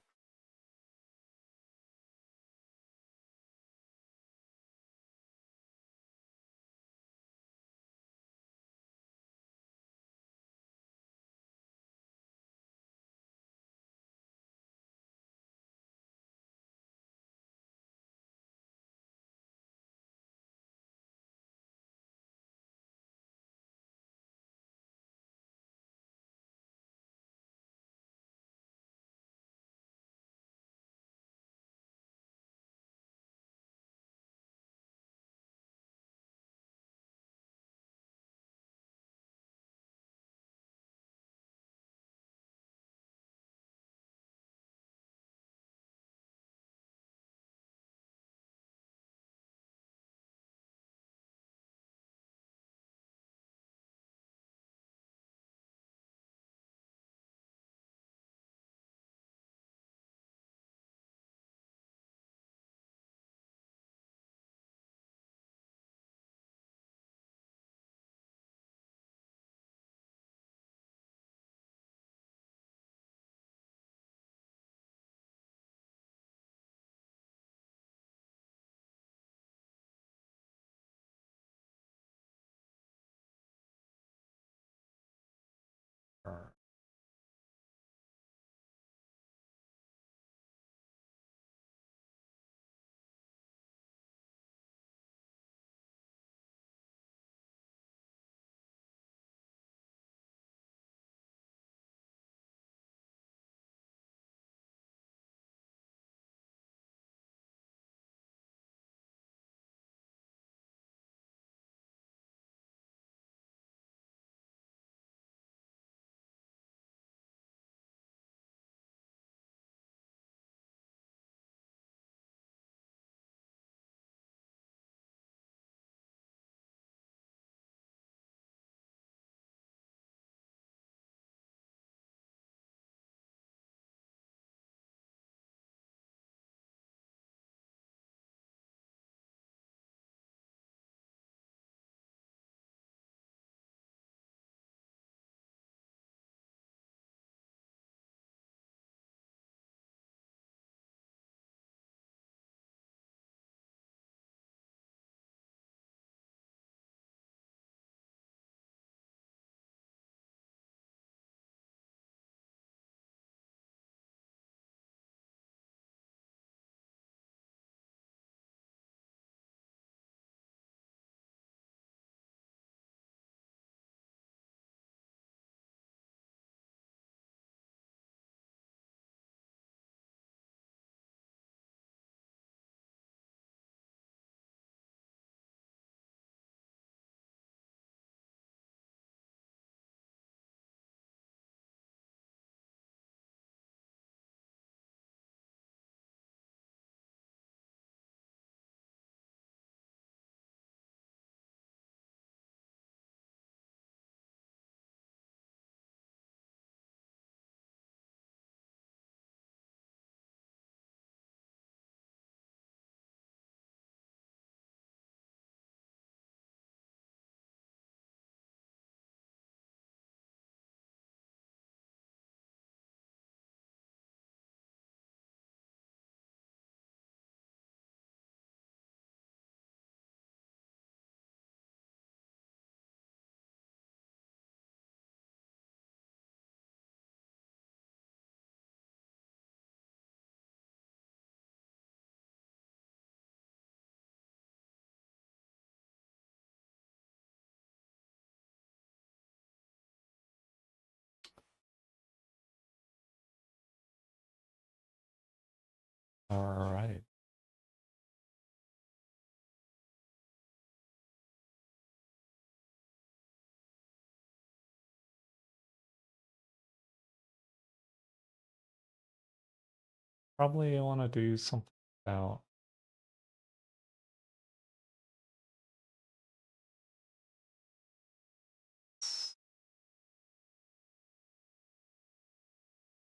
Probably want to do something about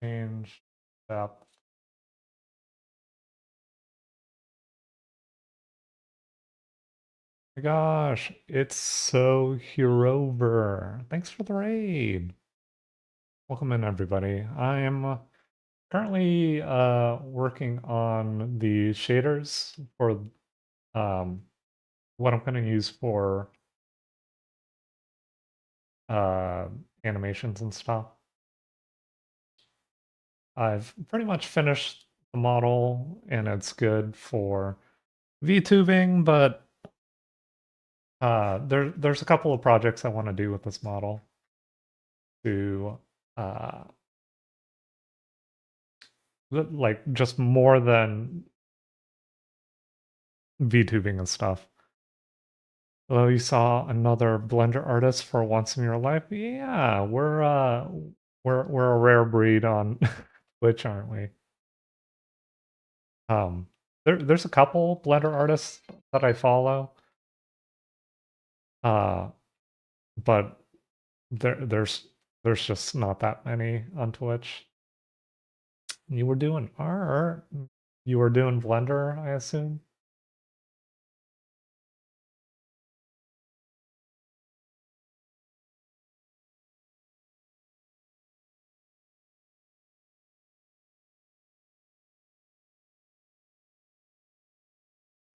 change depth. My gosh, it's so Herover. Thanks for the raid. Welcome in, everybody. I am currently working on the shaders for um, what I'm going to use for uh, animations and stuff. I've pretty much finished the model and it's good for VTubing, but there's a couple of projects I want to do with this model to uh, like just more than VTubing and stuff. Oh, you saw another Blender artist for once in your life? Yeah, we're a rare breed on Twitch, aren't we? There's a couple Blender artists that I follow. Uh, but there's just not that many on Twitch. You were doing art. You were doing Blender, I assume.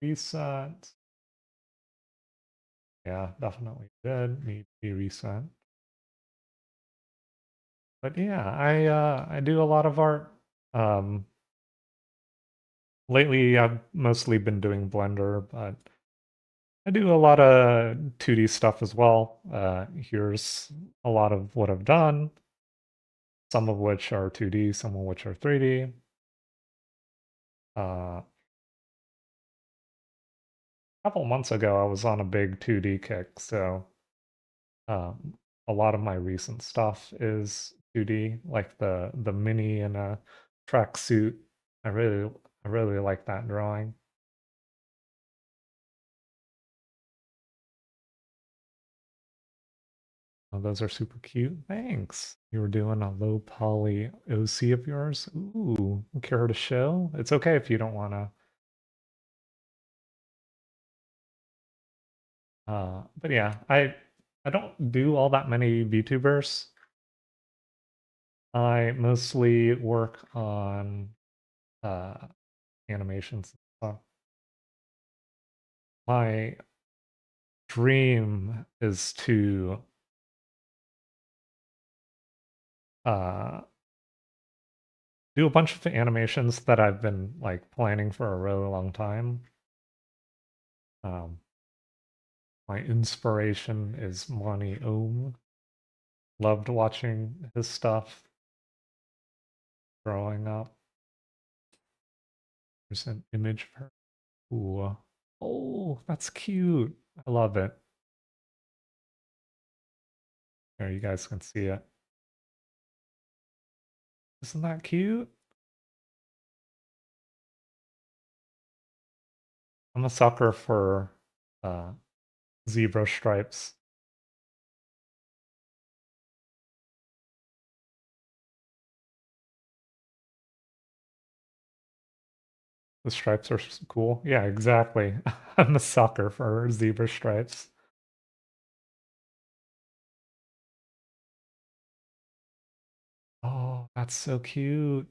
Reset. Yeah, definitely did need to be reset. But yeah, I do a lot of art. Lately I've mostly been doing Blender, but I do a lot of 2D stuff as well. Here's a lot of what I've done, some of which are 2D, some of which are 3D. A couple months ago, I was on a big 2D kick, so a lot of my recent stuff is 2D, like the mini in a tracksuit. I really like that drawing. Oh, those are super cute. Thanks. You were doing a low poly OC of yours. Ooh, care to show? It's okay if you don't want to. But yeah, I don't do all that many VTubers. I mostly work on uh, animations and stuff. My dream is to uh, do a bunch of animations that I've been like planning for a really long time. Um, my inspiration is Monty Oum. Loved watching his stuff growing up. There's an image of her. Ooh. Oh, that's cute. I love it. There, you guys can see it. Isn't that cute? I'm a sucker for uh, zebra stripes. The stripes are cool. Yeah, exactly. I'm a sucker for zebra stripes. Oh, that's so cute.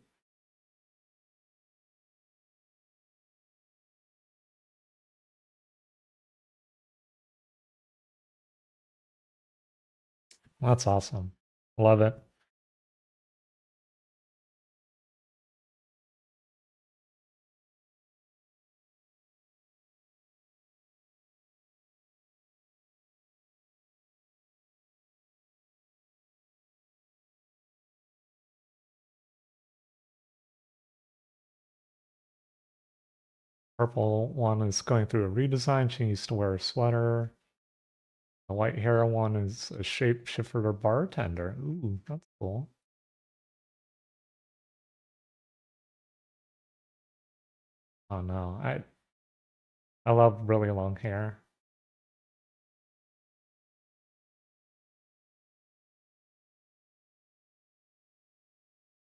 That's awesome. Love it. Purple one is going through a redesign. She needs to wear a sweater. The white hair one is a shapeshifter bartender. Ooh, that's cool. Oh no, I love really long hair.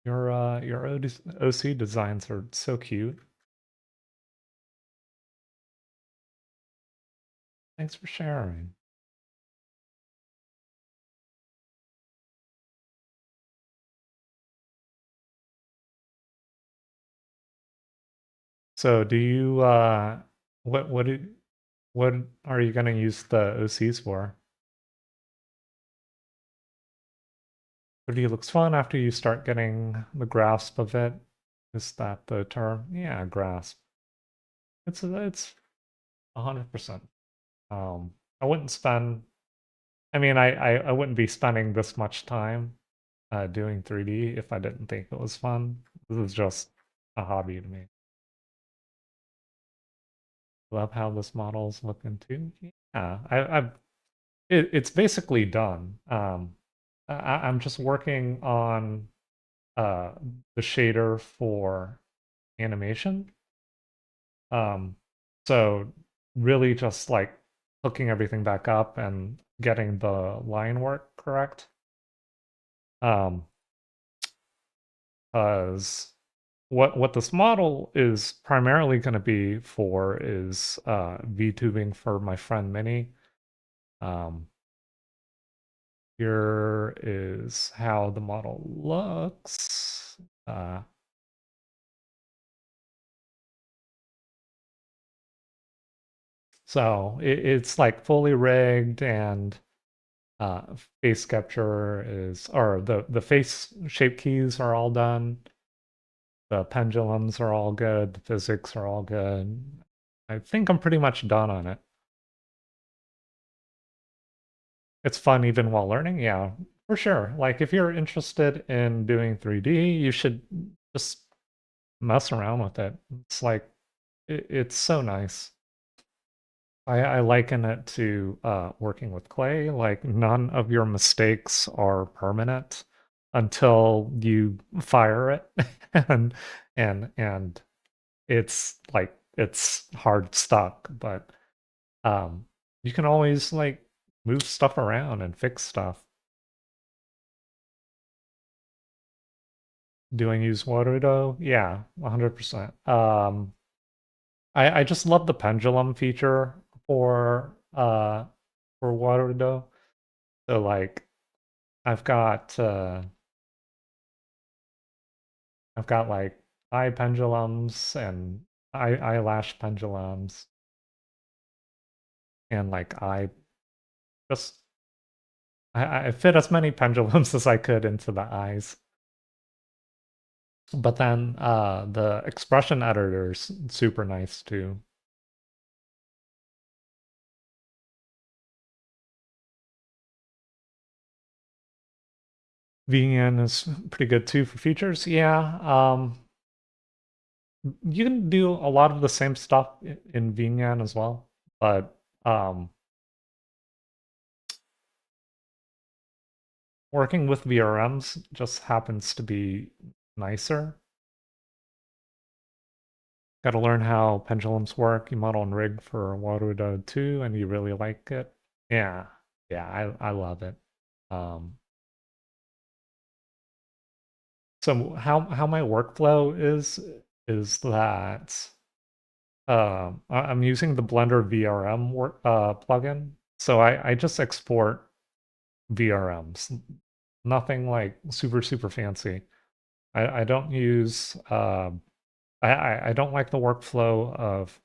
Your OC designs are so cute. Thanks for sharing. So do you what what are you gonna use the OCs for? 3D looks fun after you start getting the grasp of it. Is that the term? Yeah, grasp. It's 100%. I wouldn't spend. I mean, I wouldn't be spending this much time doing 3D if I didn't think it was fun. This is just a hobby to me. Love how this model's looking too. Yeah, it's basically done. I'm just working on uh the shader for animation. Um, so really just like hooking everything back up and getting the line work correct. Um, because what this model is primarily going to be for is VTubing for my friend Minnie. Um, here is how the model looks. So it's like fully rigged and face capture is, or the face shape keys are all done. The pendulums are all good. The physics are all good. I think I'm pretty much done on it. It's fun even while learning. Yeah, for sure. Like if you're interested in doing 3D, you should just mess around with it. It's like it's so nice. I liken it to working with clay. Like none of your mistakes are permanent until you fire it, and and it's like it's hard stuck. But um, you can always like move stuff around and fix stuff. Do I use Warudo? Yeah, 100%. I just love the pendulum feature for Warudo. So like I've got uh I've got like eye pendulums and eyelash pendulums and like I just I fit as many pendulums as I could into the eyes. But then the expression editor's super nice too. VN is pretty good too for features. Yeah, you can do a lot of the same stuff in VN as well, but working with VRMs just happens to be nicer. Got to learn how pendulums work. You model and rig for Warudo too, and you really like it. Yeah, yeah, I love it. Um, so how my workflow is that I'm using the Blender VRM plugin. So I just export VRMs. Nothing like super fancy. I don't use I don't like the workflow of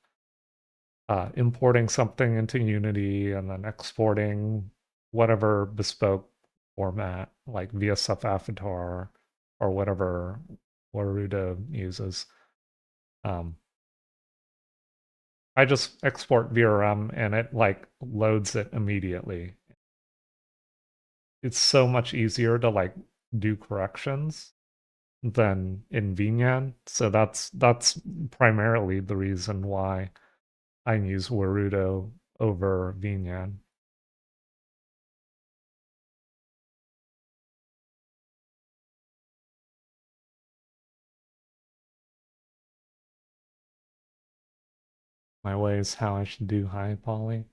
importing something into Unity and then exporting whatever bespoke format like VSF Avatar or whatever Warudo uses. Um, I just export VRM and it like loads it immediately. It's so much easier to like do corrections than in VNyan. So that's primarily the reason why I use Warudo over VNyan. my ways how I should do high poly.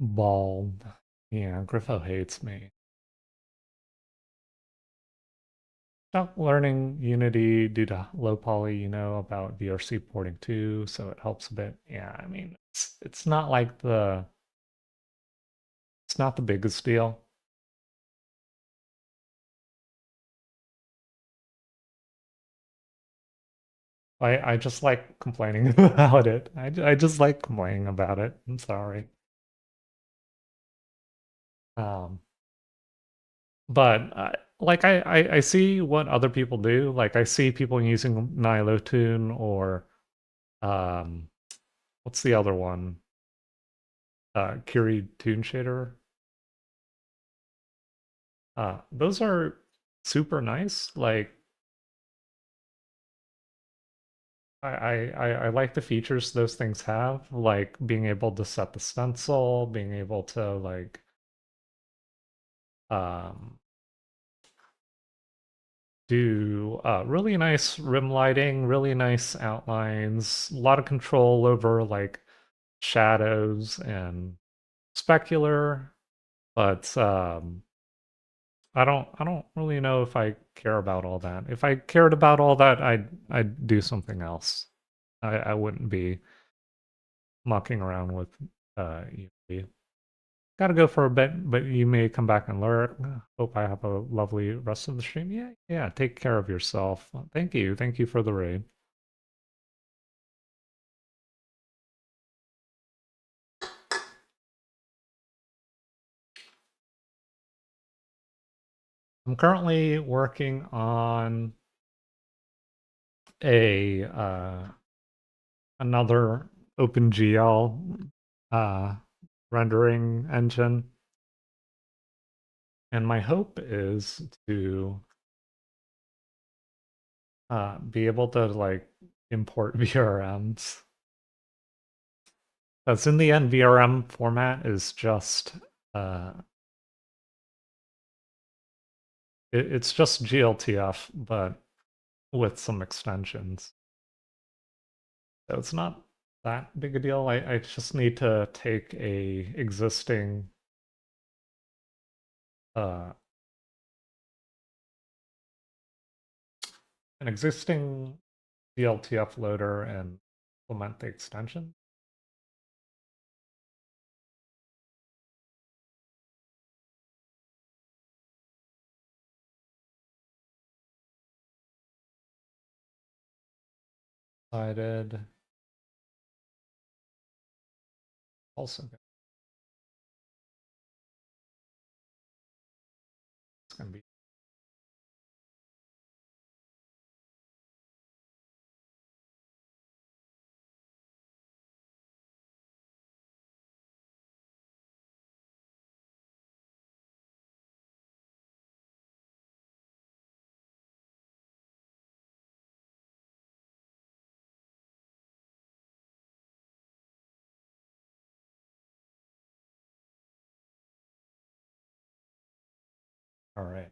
Bald. Yeah, Griffo hates me. Stop learning Unity due to low poly, about VRC porting too, so it helps a bit. Yeah, I mean, it's not like it's not the biggest deal. I just like complaining about it. I just like complaining about it. I'm sorry. Um, but like I see what other people do. Like I see people using Nilotune or um, what's the other one? Curie Tune Shader. Those are super nice. Like I like the features those things have, like being able to set the stencil, being able to like um do really nice rim lighting, really nice outlines, a lot of control over like shadows and specular, but I don't really know if I care about all that. If I cared about all that, I'd do something else. I wouldn't be mucking around with Unity. Gotta go for a bit, but you may come back and learn. Hope I have a lovely rest of the stream. Yeah, yeah. Take care of yourself. Thank you. Thank you for the raid. I'm currently working on a another OpenGL uh, rendering engine, and my hope is to be able to like import VRMs. That's in the end, VRM format is just uh, it's just GLTF, but with some extensions. So it's not that big a deal. I just need to take a existing uh, an existing GLTF loader and implement the extension. Decided also it's gonna be all right.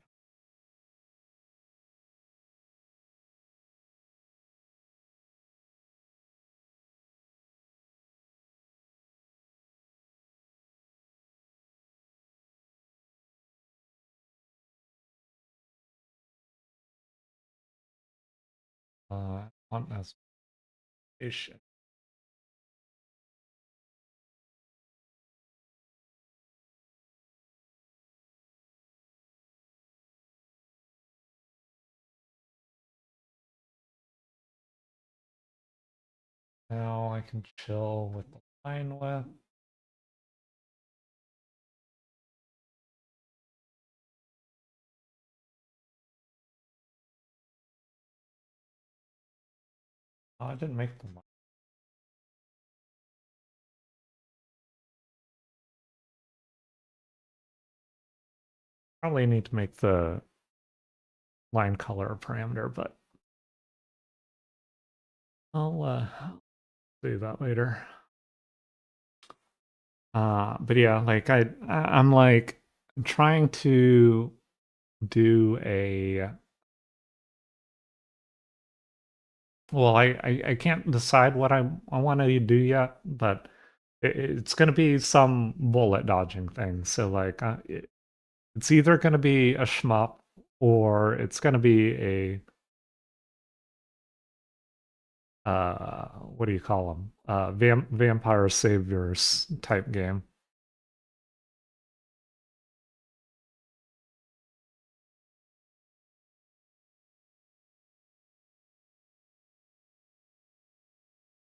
On as issue. Now I can chill with the line width. Oh, I didn't make the probably need to make the line color parameter, but I'll do that later. But yeah, like I'm like trying to do a well, I can't decide what I want to do yet, but it's going to be some bullet dodging thing. So like, it's either going to be a shmup or it's going to be a what do you call them? Vampire saviors type game.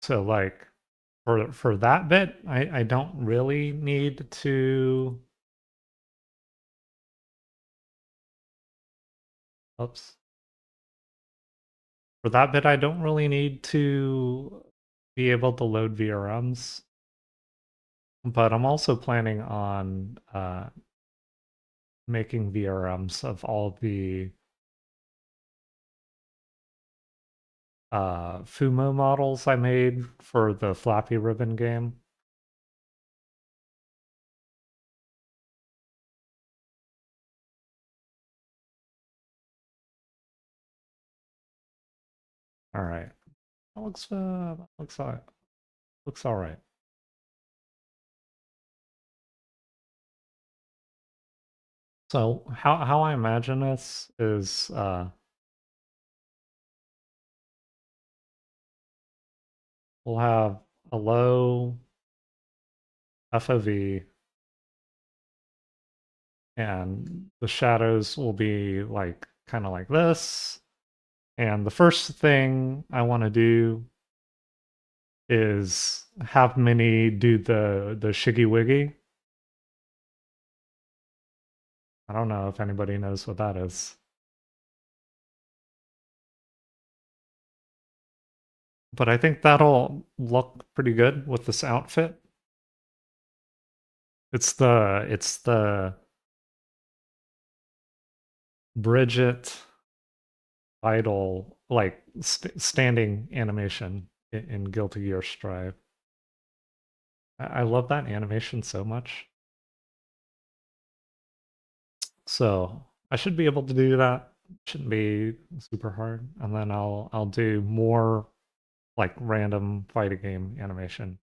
So like for that bit, I don't really need to. Oops. For that bit, I don't really need to be able to load VRMs, but I'm also planning on making VRMs of all the Fumo models I made for the Flappy Ribbon game. All right, looks all right. So how I imagine this is we'll have a low FOV and the shadows will be like kind of like this. And the first thing I want to do is have Minnie do the shiggy wiggy. I don't know if anybody knows what that is. But I think that'll look pretty good with this outfit. It's the Bridget idol like standing animation in Guilty Gear Strive. I love that animation so much. So I should be able to do that. Shouldn't be super hard. And then I'll do more like random fighting game animation.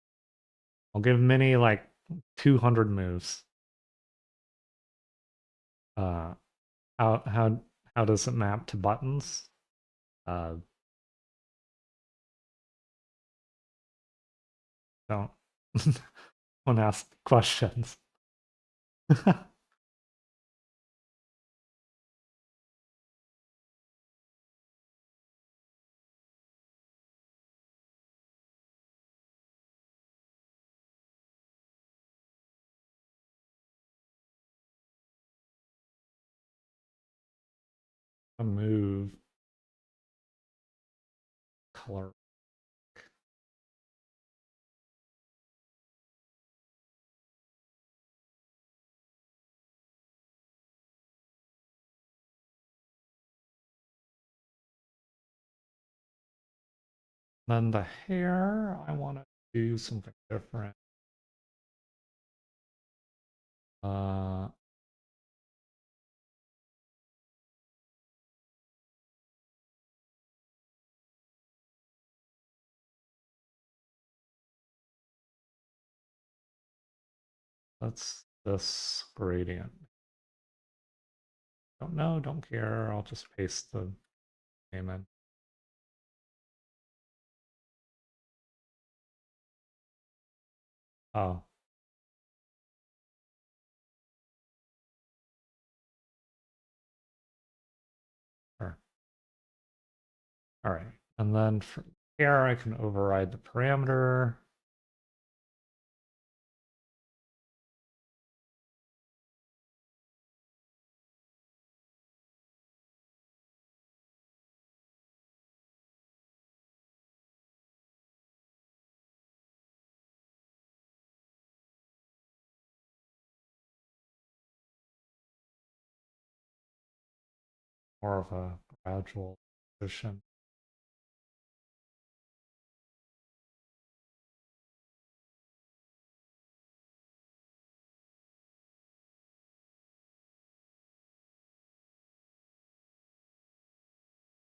I'll give Minnie like 200 moves. Uh, how how how does it map to buttons? Uh, don't don't ask questions. A move color. Then the hair, I want to do something different. Uh, that's this gradient. Don't know, don't care. I'll just paste the name in. Oh, sure. All right. And then from here, I can override the parameter. More of a gradual position.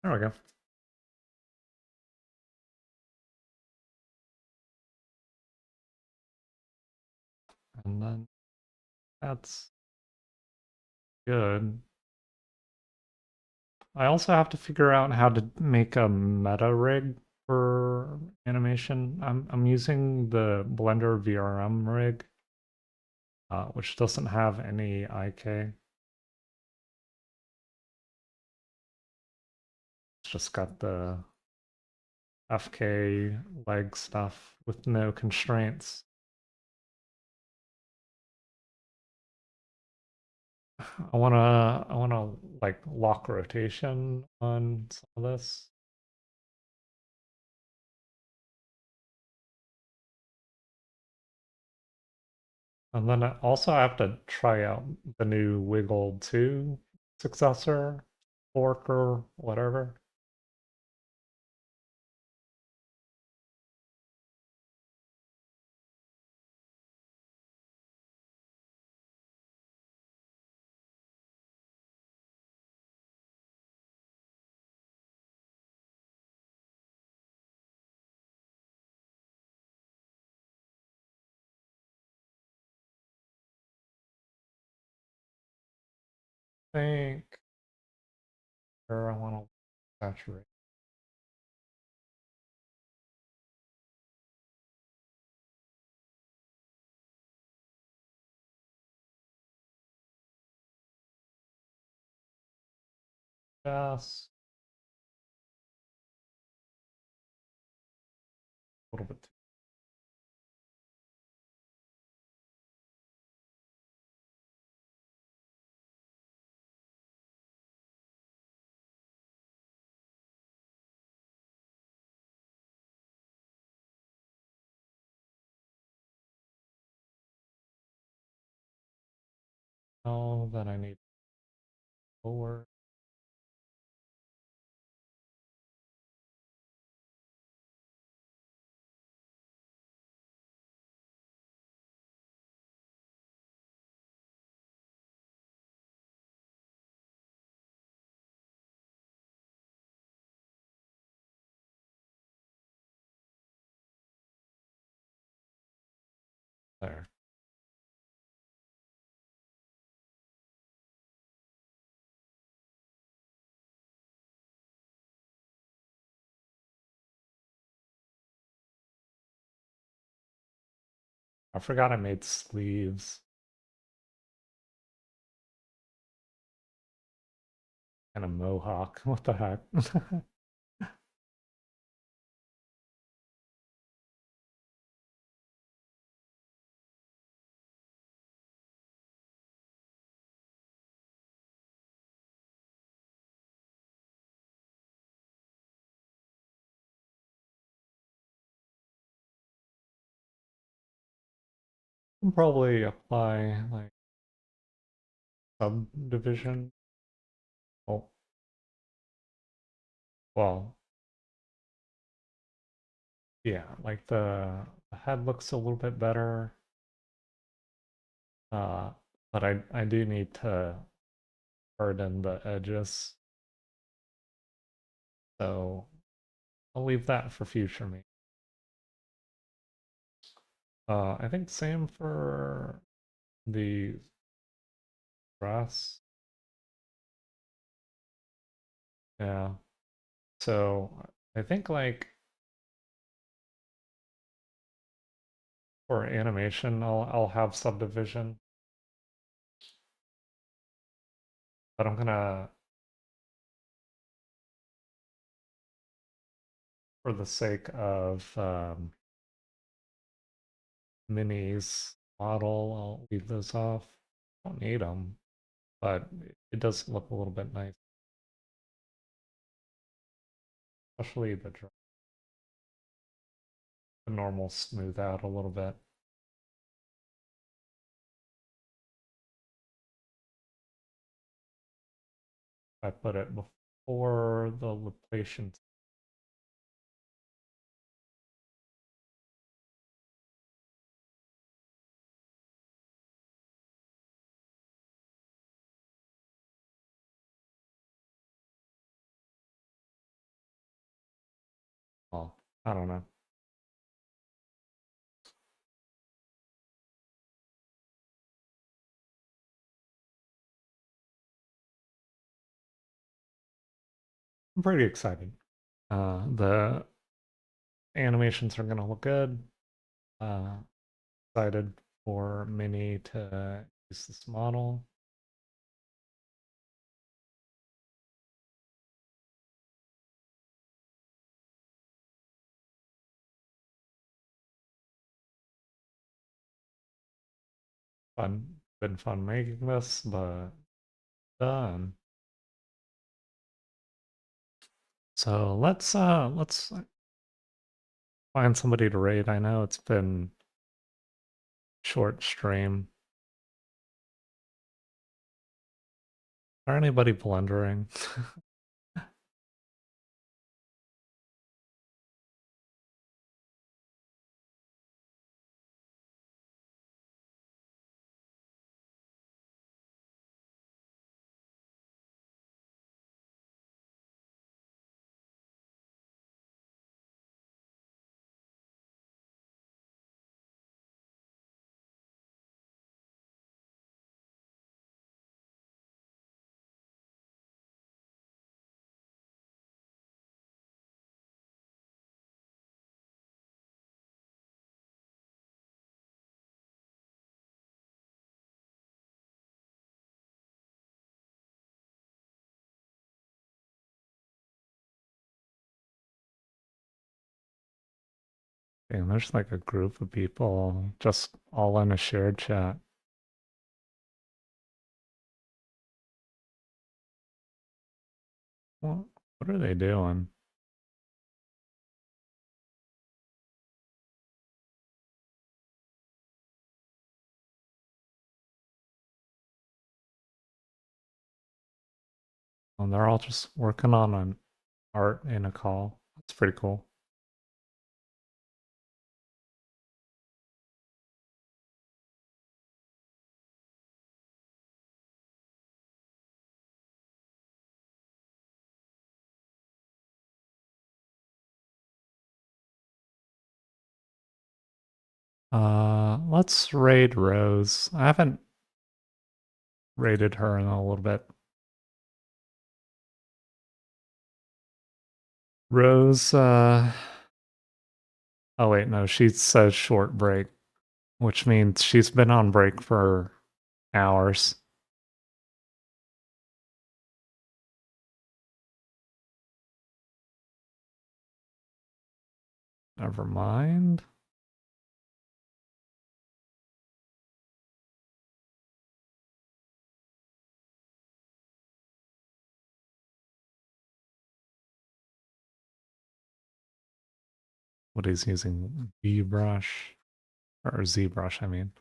There we go. And then that's good. I also have to figure out how to make a meta rig for animation. I'm using the Blender VRM rig, which doesn't have any IK. It's just got the FK leg stuff with no constraints. I wanna like lock rotation on some of this. And then also I have to try out the new Wiggle 2 successor, fork or whatever. I think or I want to saturate. Just a little bit. Oh, then I need lower. There. I forgot I made sleeves and a mohawk. What the heck? Can probably apply like subdivision. Oh, well, yeah, like the head looks a little bit better. Uh, but I do need to harden the edges. So I'll leave that for future me. I think same for the dress. Yeah. So I think like for animation, I'll have subdivision, but I'm gonna, for the sake of Mini's model, I'll leave those off. Don't need them, but it does look a little bit nice, especially the normal smooth out a little bit. I put it before the Laplacian. Well, I don't know. I'm pretty excited. The animations are gonna look good. Uh, Excited for Mini to use this model. Been fun making this, but done. So let's find somebody to raid. I know it's been short stream. Are anybody blundering? And there's like a group of people just all in a shared chat. What are they doing? And they're all just working on an art in a call. That's pretty cool. Let's raid Rose. I haven't raided her in a little bit. Rose, oh wait, no, she says short break, which means she's been on break for hours. Never mind. What he's using ZBrush or ZBrush, I mean.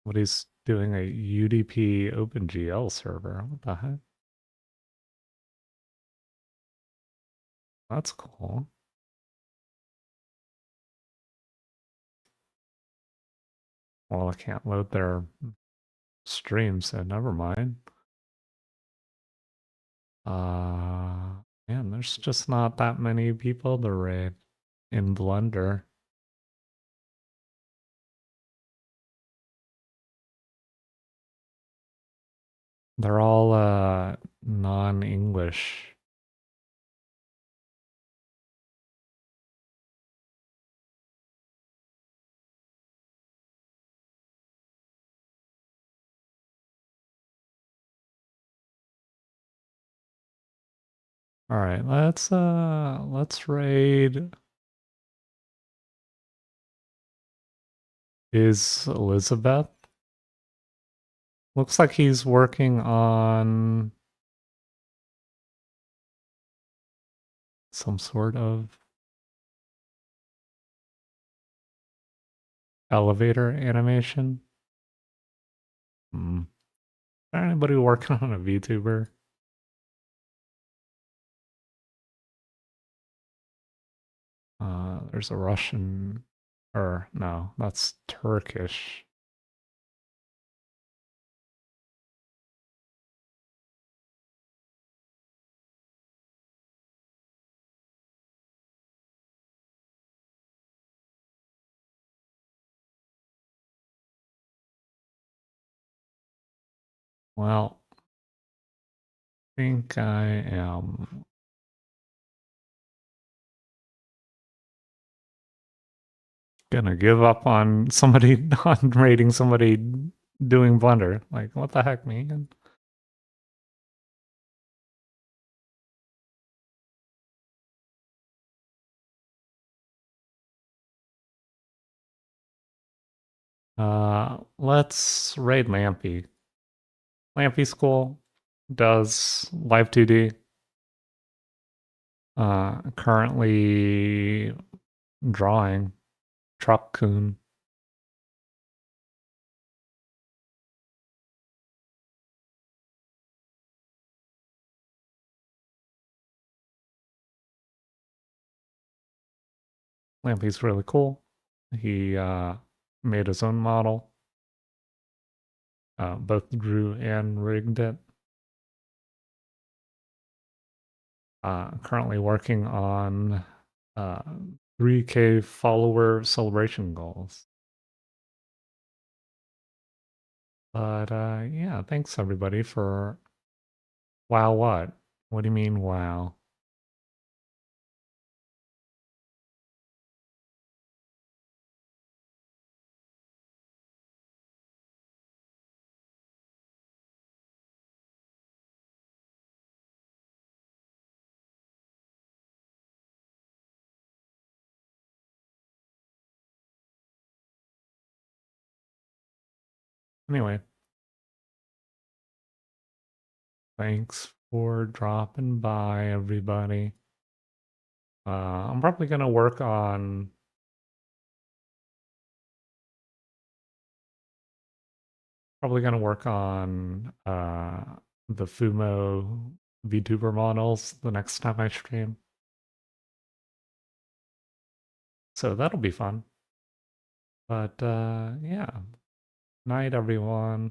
What he's doing a UDP OpenGL server. What the heck? That's cool. Well, I can't load their stream, so never mind. Man, there's just not that many people to raid in Blender. They're all non-English. All right, let's raid. Is Elizabeth? Looks like he's working on some sort of elevator animation. Hmm. Is there anybody working on a VTuber? There's a Russian, or no, that's Turkish. Well, think I am gonna give up on somebody on rating somebody doing Blender. Like, what the heck, man? Let's raid Lampy. Lampy School does Live 2D. Currently drawing Truck Coon. Lampy's really cool. He made his own model. Both drew and rigged it. Currently working on 3K follower celebration goals. But yeah, thanks everybody for wow what? What do you mean wow? Anyway, thanks for dropping by everybody. I'm probably gonna work on the Fumo VTuber models the next time I stream. So that'll be fun. But yeah. Night everyone.